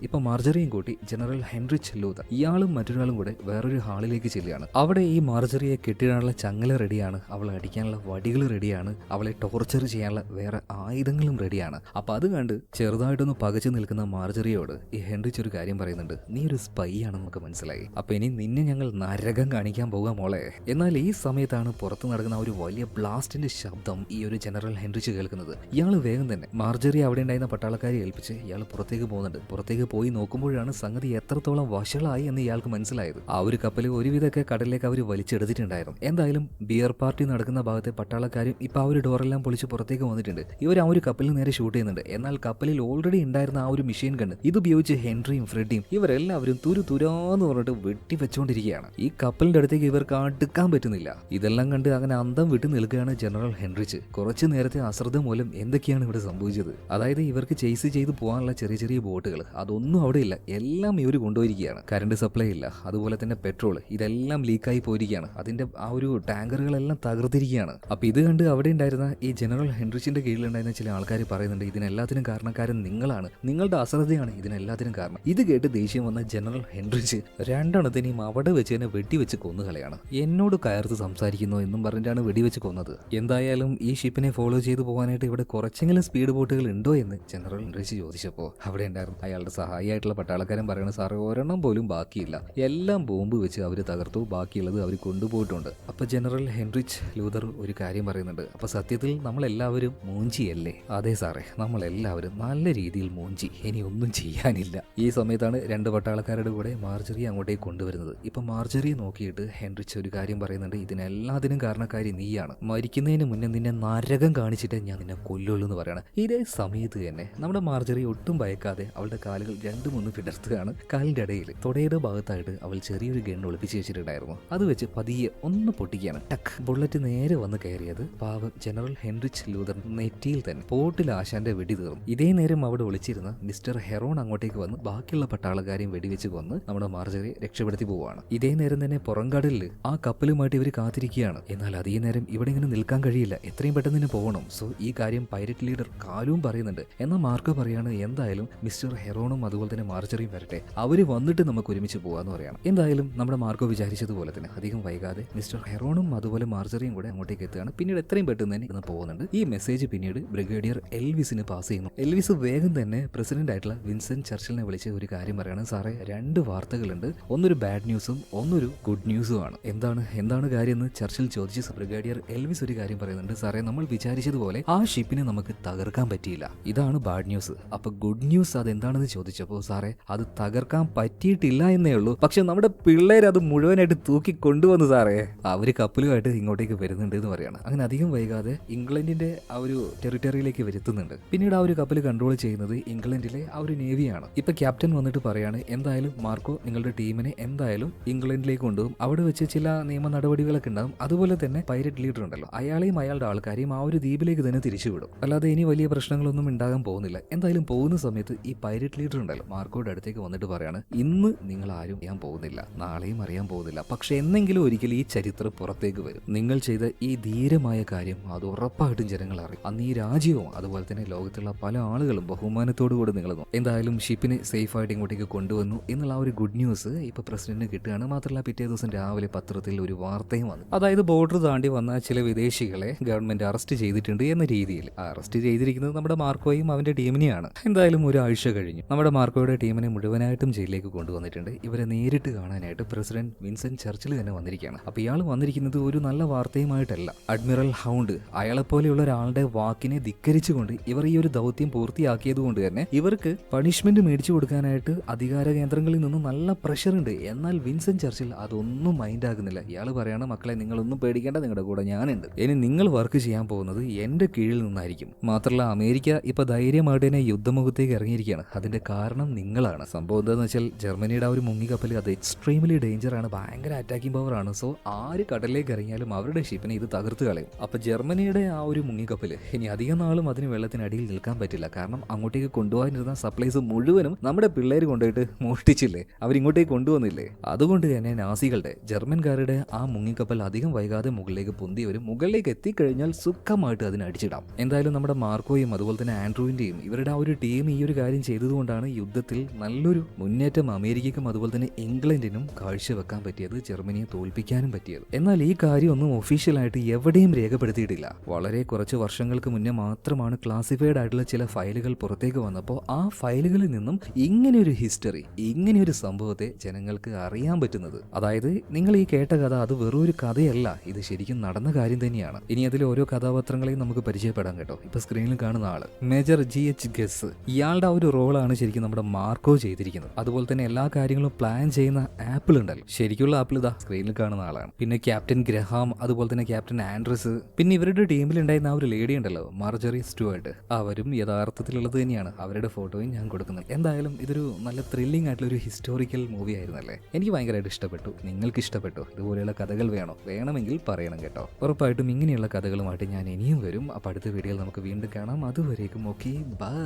ഇപ്പൊ മാർജറിയും കൂട്ടി ജനറൽ ഹെൻറിച്ച് ലൂതർ ഇയാളും മറ്റൊരാളും കൂടെ വേറൊരു ഹാളിലേക്ക് ചെല്ലുകയാണ്. അവിടെ ഈ മാർജറിയെ കെട്ടിടാനുള്ള ചങ്ങല റെഡിയാണ്, അവളെ അടിക്കാനുള്ള വടികൾ റെഡിയാണ്, അവളെ ടോർച്ചർ ചെയ്യാനുള്ള വേറെ ആയുധങ്ങളും റെഡിയാണ്. അപ്പൊ അത് കണ്ട് ചെറുതായിട്ടൊന്ന് പകച്ചു നിൽക്കുന്ന മാർജറിയോട് ഈ ഹെൻറിച്ച് ഒരു കാര്യം പറയുന്നുണ്ട്, നീ ഒരു സ്പൈ ആണെന്നൊക്കെ മനസ്സിലായി. അപ്പൊ ഇനി നിന്നെ ഞങ്ങൾ നരകം കാണിക്കാൻ പോകാം മോളെ. എന്നാൽ ഈ സമയത്താണ് പുറത്ത് നടക്കുന്ന ഒരു വലിയ ബ്ലാസ്റ്റിന്റെ ശബ്ദം ഈ ഒരു ജനറൽ ഹെൻറിച്ച് കേൾക്കുന്നത്. ഇയാൾ വേഗം തന്നെ മാർജറി അവിടെ ഉണ്ടായിരുന്ന പട്ടാളക്കാരെ ഏൽപ്പിച്ച് ഇയാൾ പുറത്തേക്ക് പോകുന്നുണ്ട്. പുറത്തേക്ക് പോയി നോക്കുമ്പോഴാണ് സംഗതി എത്രത്തോളം വഷളായി എന്ന് ഇയാൾക്ക് മനസ്സിലായത്. ആ ഒരു കപ്പൽ ഒരുവിധമൊക്കെ കടലിലേക്ക് അവർ വലിച്ചെടുത്തിട്ടുണ്ടായിരുന്നു. എന്തായാലും ബിയർ പാർട്ടി നടക്കുന്ന ഭാഗത്തെ പട്ടാളക്കാരും ഇപ്പൊ ആ ഒരു ഡോറെല്ലാം പൊളിച്ച് പുറത്തേക്ക് വന്നിട്ടുണ്ട്. ഇവർ ആ ഒരു കപ്പലിൽ നേരെ ഷൂട്ട് ചെയ്യുന്നുണ്ട്. എന്നാൽ കപ്പലിൽ ഓൾറെഡി ഉണ്ടായിരുന്ന ആ ഒരു മെഷീൻ ഗണ്ണ് ഇതുപയോഗിച്ച് ഹെൻറിയും ഫ്രെഡിയും ഇവരെല്ലാവരും തുരാന്ന് പറഞ്ഞിട്ട് വെട്ടി വെച്ചുകൊണ്ടിരിക്കുകയാണ്. ഈ കപ്പലിന്റെ അടുത്തേക്ക് ഇവർക്ക് അടുക്കാൻ പറ്റുന്നില്ല. ഇതെല്ലാം കണ്ട് അങ്ങനെ അന്തം വിട്ടു നിൽക്കുകയാണ് ജനറൽ ഹെൻറിച്ച്. കുറച്ചു നേരത്തെ അശ്രദ്ധ മൂലം എന്തൊക്കെയാണ് ഇവിടെ സംഭവിച്ചത്? അതായത് ഇവർക്ക് ചേസ് ചെയ്ത് പോകാനുള്ള ചെറിയ ചെറിയ ബോട്ടുകൾ അതൊന്നും അവിടെ ഇല്ല, എല്ലാം ഇവർ കൊണ്ടുപോയിരിക്കുകയാണ്. കറണ്ട് സപ്ലൈ ഇല്ല, അതുപോലെ തന്നെ പെട്രോൾ ഇതെല്ലാം ലീക്കായി പോയിരിക്കുകയാണ്. അതിന്റെ ആ ഒരു ടാങ്കറുകളെല്ലാം തകർത്തിരിക്കുകയാണ്. അപ്പൊ ഇത് കണ്ട് അവിടെ ഉണ്ടായിരുന്ന ഈ ജനറൽ ഹെൻറിച്ചിന്റെ കീഴിലുണ്ടായിരുന്ന ചില ആൾക്കാർ പറയുന്നുണ്ട്, ഇതിനെല്ലാത്തിനും കാരണക്കാരൻ നിങ്ങളാണ്, നിങ്ങളുടെ അശ്രദ്ധയാണ് ഇതിനെല്ലാത്തിനും കാരണം. ഇത് കേട്ട് ദേഷ്യം വന്ന ജനറൽ ഹെൻറിച്ച് രണ്ടെണ്ണത്തിനെയും അവിടെ വെച്ച് തന്നെ വെടിവെച്ച് കൊന്നുകളയാണ്. എന്നോട് കയർത്ത് സംസാരിക്കുന്നു എന്നും പറഞ്ഞിട്ടാണ് വെടിവെച്ച് കൊന്നത്. എന്തായാലും ഈ ഷിപ്പിനെ ഫോളോ ചെയ്തു പോകാനായിട്ട് ഇവിടെ കുറച്ചെങ്കിലും സ്പീഡ് ബോട്ടുകൾ ഉണ്ടോ എന്ന് ജനറൽ ഹെൻറിച്ച് ചോദിച്ചപ്പോൾ അവിടെ ഉണ്ടായിരുന്നു അയാളുടെ സഹായം സഹായിയായിട്ടുള്ള പട്ടാളക്കാരൻ പറയുന്നത് സാറേ ഒരെണ്ണം പോലും ബാക്കിയില്ല, എല്ലാം ബോംബ് വെച്ച് അവർ തകർത്തു, ബാക്കിയുള്ളത് അവർ കൊണ്ടുപോയിട്ടുണ്ട്. അപ്പോൾ ജനറൽ ഹെൻറിച്ച് ലൂതർ ഒരു കാര്യം പറയുന്നുണ്ട്, അപ്പോൾ സത്യത്തിൽ നമ്മളെല്ലാവരും മൂഞ്ചിയല്ലേ? അതെ സാറേ, നമ്മളെല്ലാവരും നല്ല രീതിയിൽ മൂഞ്ചി, ഇനി ഒന്നും ചെയ്യാനില്ല. ഈ സമയത്താണ് രണ്ട് പട്ടാളക്കാരുടെ കൂടെ മാർജറി അങ്ങോട്ടേക്ക് കൊണ്ടുവരുന്നത്. ഇപ്പം മാർജറിയെ നോക്കിയിട്ട് ഹെൻറിച്ച് ഒരു കാര്യം പറയുന്നുണ്ട്, ഇതിനെല്ലാത്തിനും കാരണക്കാരി നീയാണ്, മരിക്കുന്നതിന് മുന്നേ നിന്നെ നരകം കാണിച്ചിട്ട് ഞാൻ നിന്നെ കൊല്ലുള്ളൂ എന്ന് പറയണം. ഇതേ സമയത്ത് തന്നെ നമ്മുടെ മാർജറി ഒട്ടും ഭയക്കാതെ അവളുടെ കാലുകൾ രണ്ടും ഒന്ന് പിടർത്തുകയാണ്. കാലിൻ്റെ ഇടയിൽ തൊടയുടെ ഭാഗത്തായിട്ട് അവൾ ചെറിയൊരു ഗണ്ണ് ഒളിപ്പിച്ച് വെച്ചിട്ടുണ്ടായിരുന്നു. അത് വെച്ച് പതിയെ ഒന്ന് പൊട്ടിക്കുകയാണ്. ടക്ക്, ബുള്ളറ്റ് നേരെ വന്ന് കയറിയത് പാവം ജനറൽ ഹെൻറിച്ച് ലൂതർ നെറ്റിയിൽ തന്നെ പോട്ടിൽ ആശാന്റെ വെടി തീർന്നു. ഇതേ നേരം അവിടെ ഒളിച്ചിരുന്ന മിസ്റ്റർ ഹെറോൺ അങ്ങോട്ടേക്ക് വന്ന് ബാക്കിയുള്ള പട്ടാളക്കാരെയും വെടിവെച്ച് കൊന്ന് നമ്മുടെ മാർജറിയെ രക്ഷപ്പെടുത്തി പോവുകയാണ്. ഇതേ നേരം തന്നെ പുറംകടലിൽ ആ കപ്പലുമായിട്ട് ഇവർ കാത്തിരിക്കുകയാണ്. എന്നാൽ അധിക നേരം ഇവിടെ ഇങ്ങനെ നിൽക്കാൻ കഴിയില്ല, എത്രയും പെട്ടെന്ന് തന്നെ പോകണം. സോ ഈ കാര്യം പൈരറ്റ് ലീഡർ കാലും പറയുന്നുണ്ട്. എന്നാൽ മാർക്കോ പറയാണ് എന്തായാലും മിസ്റ്റർ ഹെറോണും അതുപോലെ തന്നെ മാർജറിയും വരട്ടെ, അവര് വന്നിട്ട് നമുക്ക് ഒരുമിച്ച് പോകാന്ന് പറയണം. എന്തായാലും നമ്മുടെ മാർക്കോ വിചാരിച്ചതുപോലെ തന്നെ അധികം വൈകാതെ മിസ്റ്റർ ഹെറോണും അതുപോലെ മാർജറിയും കൂടെ അങ്ങോട്ടേക്ക് എത്തുകയാണ്. പിന്നീട് എത്രയും പെട്ടെന്ന് തന്നെ ഇന്ന് പോകുന്നുണ്ട്. ഈ മെസ്സേജ് പിന്നീട് ബ്രിഗേഡിയർ എൽവിസിന് പാസ് ചെയ്യുന്നു. എൽവിസ് വേഗം തന്നെ പ്രസിഡന്റ് ആയിട്ടുള്ള വിൻസെന്റ് ചർച്ചിലിനെ വിളിച്ച് ഒരു കാര്യം പറയണം, സാറേ 2 വാർത്തകളുണ്ട്, ഒന്നൊരു ബാഡ് ന്യൂസും ഒന്നൊരു ഗുഡ് ന്യൂസും ആണ്. എന്താണ് കാര്യം എന്ന് ചർച്ചിൽ ചോദിച്ച് ബ്രിഗേഡിയർ എൽവിസ് ഒരു കാര്യം പറയുന്നുണ്ട്, സാറേ നമ്മൾ വിചാരിച്ചതുപോലെ ആ ഷിപ്പിനെ നമുക്ക് തകർക്കാൻ പറ്റിയില്ല, ഇതാണ് ബാഡ് ന്യൂസ്. അപ്പൊ ഗുഡ് ന്യൂസ് അതെന്താണെന്ന് ചോദിച്ചപ്പോൾ സാറേ അത് തകർക്കാൻ പറ്റിയിട്ടില്ല എന്നേ ഉള്ളൂ, പക്ഷെ നമ്മുടെ പിള്ളേർ അത് മുഴുവനായിട്ട് തൂക്കി കൊണ്ടുവന്നു സാറേ, അവര് കപ്പലുമായിട്ട് ഇങ്ങോട്ടേക്ക് വരുന്നുണ്ട് എന്ന് പറയാണ്. അങ്ങനെ അധികം വൈകാതെ ഇംഗ്ലണ്ടിന്റെ ആ ഒരു ടെറിട്ടറിയിലേക്ക് വരുത്തുന്നുണ്ട്. പിന്നീട് ആ ഒരു കപ്പൽ കൺട്രോൾ ചെയ്യുന്നത് ഇംഗ്ലണ്ടിലെ ആ ഒരു നേവിയാണ്. ഇപ്പൊ ക്യാപ്റ്റൻ വന്നിട്ട് പറയാണ്, എന്തായാലും മാർക്കോ നിങ്ങളുടെ ടീമിനെ എന്തായാലും ഇംഗ്ലണ്ടിലേക്ക് കൊണ്ടുപോകും, അവിടെ വെച്ച് ചില നിയമ നടപടികളൊക്കെ ഉണ്ടാകും, അതുപോലെ തന്നെ പൈരറ്റ് ലീഡർ ഉണ്ടല്ലോ അയാളെയും അയാളുടെ ആൾക്കാരെയും ആ ഒരു ദ്വീപിലേക്ക് തന്നെ തിരിച്ചുവിടും, അല്ലാതെ ഇനി വലിയ പ്രശ്നങ്ങളൊന്നും ഉണ്ടാകാൻ പോകുന്നില്ല. എന്തായാലും പോകുന്ന സമയത്ത് ഈ പൈരറ്റ് ലീഡർ ഉണ്ടല്ലോ മാർക്കോയുടെ അടുത്തേക്ക് വന്നിട്ട് പറയാണ്, ഇന്ന് നിങ്ങൾ ആരും അറിയാൻ പോകുന്നില്ല, നാളെയും അറിയാൻ പോകുന്നില്ല, പക്ഷെ എന്നെങ്കിലും ഒരിക്കലും ഈ ചരിത്രം പുറത്തേക്ക് വരും. നിങ്ങൾ ചെയ്ത ഈ ധീരമായ കാര്യം അത് ഉറപ്പായിട്ടും ജനങ്ങൾ അറിയും. അന്ന് ഈ രാജ്യവും അതുപോലെ തന്നെ ലോകത്തുള്ള പല ആളുകളും ബഹുമാനത്തോടു കൂടി നിങ്ങൾ എന്തായാലും ഷിപ്പിനെ സേഫ് ആയിട്ട് ഇങ്ങോട്ടേക്ക് കൊണ്ടുവന്നു എന്നുള്ള ആ ഒരു ഗുഡ് ന്യൂസ് ഇപ്പൊ പ്രസിഡന്റിന് കിട്ടുകയാണ്. മാത്രമല്ല പിറ്റേ ദിവസം രാവിലെ പത്രത്തിൽ ഒരു വാർത്തയും വന്നു, അതായത് ബോർഡർ താണ്ടി വന്ന ചില വിദേശികളെ ഗവൺമെന്റ് അറസ്റ്റ് ചെയ്തിട്ടുണ്ട് എന്ന രീതിയിൽ. അറസ്റ്റ് ചെയ്തിരിക്കുന്നത് നമ്മുടെ മാർക്കോയും അവന്റെ ടീമിനെയാണ്. എന്തായാലും ഒരാഴ്ച കഴിഞ്ഞു നമ്മുടെ മാർക്കോയുടെ ടീമിനെ മുഴുവനായിട്ടും ജയിലിലേക്ക് കൊണ്ടുവന്നിട്ടുണ്ട്. ഇവരെ നേരിട്ട് കാണാനായിട്ട് പ്രസിഡന്റ് വിൻസെന്റ് ചർച്ചിൽ തന്നെ വന്നിരിക്കുകയാണ്. അപ്പൊ ഇയാൾ വന്നിരിക്കുന്നത് ഒരു നല്ല വാർത്തയുമായിട്ടല്ല. അഡ്മിറൽ ഹൗണ്ട് അയാളെപ്പോലെയുള്ള ഒരാളുടെ വാക്കിനെ ധിക്കരിച്ചുകൊണ്ട് ഇവർ ഈ ഒരു ദൗത്യം പൂർത്തിയാക്കിയത് കൊണ്ട് തന്നെ ഇവർക്ക് പണിഷ്മെന്റ് മേടിച്ചു കൊടുക്കാനായിട്ട് അധികാര കേന്ദ്രങ്ങളിൽ നിന്ന് നല്ല പ്രഷർ ഉണ്ട്. എന്നാൽ വിൻസെന്റ് ചർച്ചിൽ അതൊന്നും മൈൻഡ് ആകുന്നില്ല. ഇയാൾ പറയാണ്, മക്കളെ നിങ്ങളൊന്നും പേടിക്കേണ്ട, നിങ്ങളുടെ കൂടെ ഞാനുണ്ട്, ഇനി നിങ്ങൾ വർക്ക് ചെയ്യാൻ പോകുന്നത് എന്റെ കീഴിൽ നിന്നായിരിക്കും. മാത്രമല്ല അമേരിക്ക ഇപ്പൊ ധൈര്യമായിട്ട് തന്നെ യുദ്ധമുഖത്തേക്ക് ഇറങ്ങിയിരിക്കുകയാണ്. അതിന്റെ കാരണം നിങ്ങളാണ്. സംഭവം എന്താണെന്ന് വെച്ചാൽ ജർമ്മനിയുടെ ആ ഒരു മുങ്ങിക്കപ്പൽ അത് എക്സ്ട്രീംലി ഡേഞ്ചർ ആണ്, ഭയങ്കര അറ്റാക്കിംഗ് പവർ ആണ്. സോ ആര് കടലിലേക്ക് ഇറങ്ങിയാലും അവരുടെ ഷിപ്പിനെ ഇത് തകർത്ത് കളയും. അപ്പൊ ജർമ്മനിയുടെ ആ ഒരു മുങ്ങിക്കപ്പൽ ഇനി അധികം നാളും അതിന് വെള്ളത്തിനടിയിൽ നിൽക്കാൻ പറ്റില്ല. കാരണം അങ്ങോട്ടേക്ക് കൊണ്ടുപോകാനിരുന്ന സപ്ലൈസ് മുഴുവനും നമ്മുടെ പിള്ളേർ കൊണ്ടുപോയിട്ട് മോഷ്ടിച്ചില്ലേ, അവരിങ്ങോട്ടേക്ക് കൊണ്ടുവന്നില്ലേ. അതുകൊണ്ട് തന്നെ നാസികളുടെ ജർമ്മൻകാരുടെ ആ മുങ്ങിക്കപ്പൽ അധികം വൈകാതെ മുകളിലേക്ക് പൊന്തി വരും. മുകളിലേക്ക് എത്തിക്കഴിഞ്ഞാൽ സുഖമായിട്ട് അതിന് അടിച്ചിടാം. എന്തായാലും നമ്മുടെ മാർക്കോയും അതുപോലെ തന്നെ ആൻഡ്രൂവിന്റെയും ഇവരുടെ ആ ഒരു ടീം ഈ ഒരു കാര്യം ചെയ്തതുകൊണ്ടാണ് യുദ്ധത്തിൽ നല്ലൊരു മുന്നേറ്റം അമേരിക്കയ്ക്കും അതുപോലെ തന്നെ ഇംഗ്ലണ്ടിനും കാഴ്ചവെക്കാൻ പറ്റിയത്, ജർമ്മനിയെ തോൽപ്പിക്കാനും പറ്റിയത്. എന്നാൽ ഈ കാര്യമൊന്നും ഒഫീഷ്യലായിട്ട് എവിടെയും രേഖപ്പെടുത്തിയിട്ടില്ല. വളരെ കുറച്ച് വർഷങ്ങൾക്ക് മുന്നേ മാത്രമാണ് ക്ലാസിഫൈഡ് ആയിട്ടുള്ള ചില ഫയലുകൾ പുറത്തേക്ക് വന്നപ്പോൾ ആ ഫയലുകളിൽ നിന്നും ഇങ്ങനെയൊരു ഹിസ്റ്ററി, ഇങ്ങനെയൊരു സംഭവത്തെ ജനങ്ങൾക്ക് അറിയാൻ പറ്റുന്നത്. അതായത് നിങ്ങൾ ഈ കേട്ട കഥ അത് വെറും ഒരു കഥയല്ല, ഇത് ശരിക്കും നടന്ന കാര്യം തന്നെയാണ്. ഇനി അതിൽ ഓരോ കഥാപാത്രങ്ങളെയും നമുക്ക് പരിചയപ്പെടാൻ കേട്ടോ. ഇപ്പൊ സ്ക്രീനിൽ കാണുന്ന ആള് മേജർ GH ഗസ്, ഇയാളുടെ ആ ഒരു റോളാണ് ശരിക്കും നമ്മുടെ മാർക്കോ ചെയ്തിരിക്കുന്നത്. അതുപോലെ തന്നെ എല്ലാ കാര്യങ്ങളും പ്ലാൻ ചെയ്യുന്ന ആപ്പിൾ ഉണ്ടല്ലോ, ശരിക്കുള്ള ആപ്പിൾ ഇതാ സ്ക്രീനിൽ കാണുന്ന ആളാണ്. പിന്നെ ക്യാപ്റ്റൻ ഗ്രഹാം, അതുപോലെ തന്നെ ക്യാപ്റ്റൻ ആൻഡ്രസ്, പിന്നെ ഇവരുടെ ടീമിൽ ഉണ്ടായിരുന്ന ആ ഒരു ലേഡി ഉണ്ടല്ലോ മാർജറി സ്റ്റുവർട്ട്, അവരും യഥാർത്ഥത്തിലുള്ളത് തന്നെയാണ്. അവരുടെ ഫോട്ടോയും ഞാൻ കൊടുക്കുന്നത്. എന്തായാലും ഇതൊരു നല്ല ത്രില്ലിംഗ് ആയിട്ടുള്ള ഒരു ഹിസ്റ്റോറിക്കൽ മൂവി ആയിരുന്നല്ലേ. എനിക്ക് ഭയങ്കരമായിട്ട് ഇഷ്ടപ്പെട്ടു. നിങ്ങൾക്ക് ഇഷ്ടപ്പെട്ടോ? ഇതുപോലെയുള്ള കഥകൾ വേണമെങ്കിൽ പറയണം കേട്ടോ. ഉറപ്പായിട്ടും ഇങ്ങനെയുള്ള കഥകളുമായിട്ട് ഞാൻ ഇനിയും വരും. അപ്പോൾ അടുത്ത വീഡിയോയിൽ നമുക്ക് വീണ്ടും കാണാം. അതുവരേക്കും ഓക്കെ, ബൈ.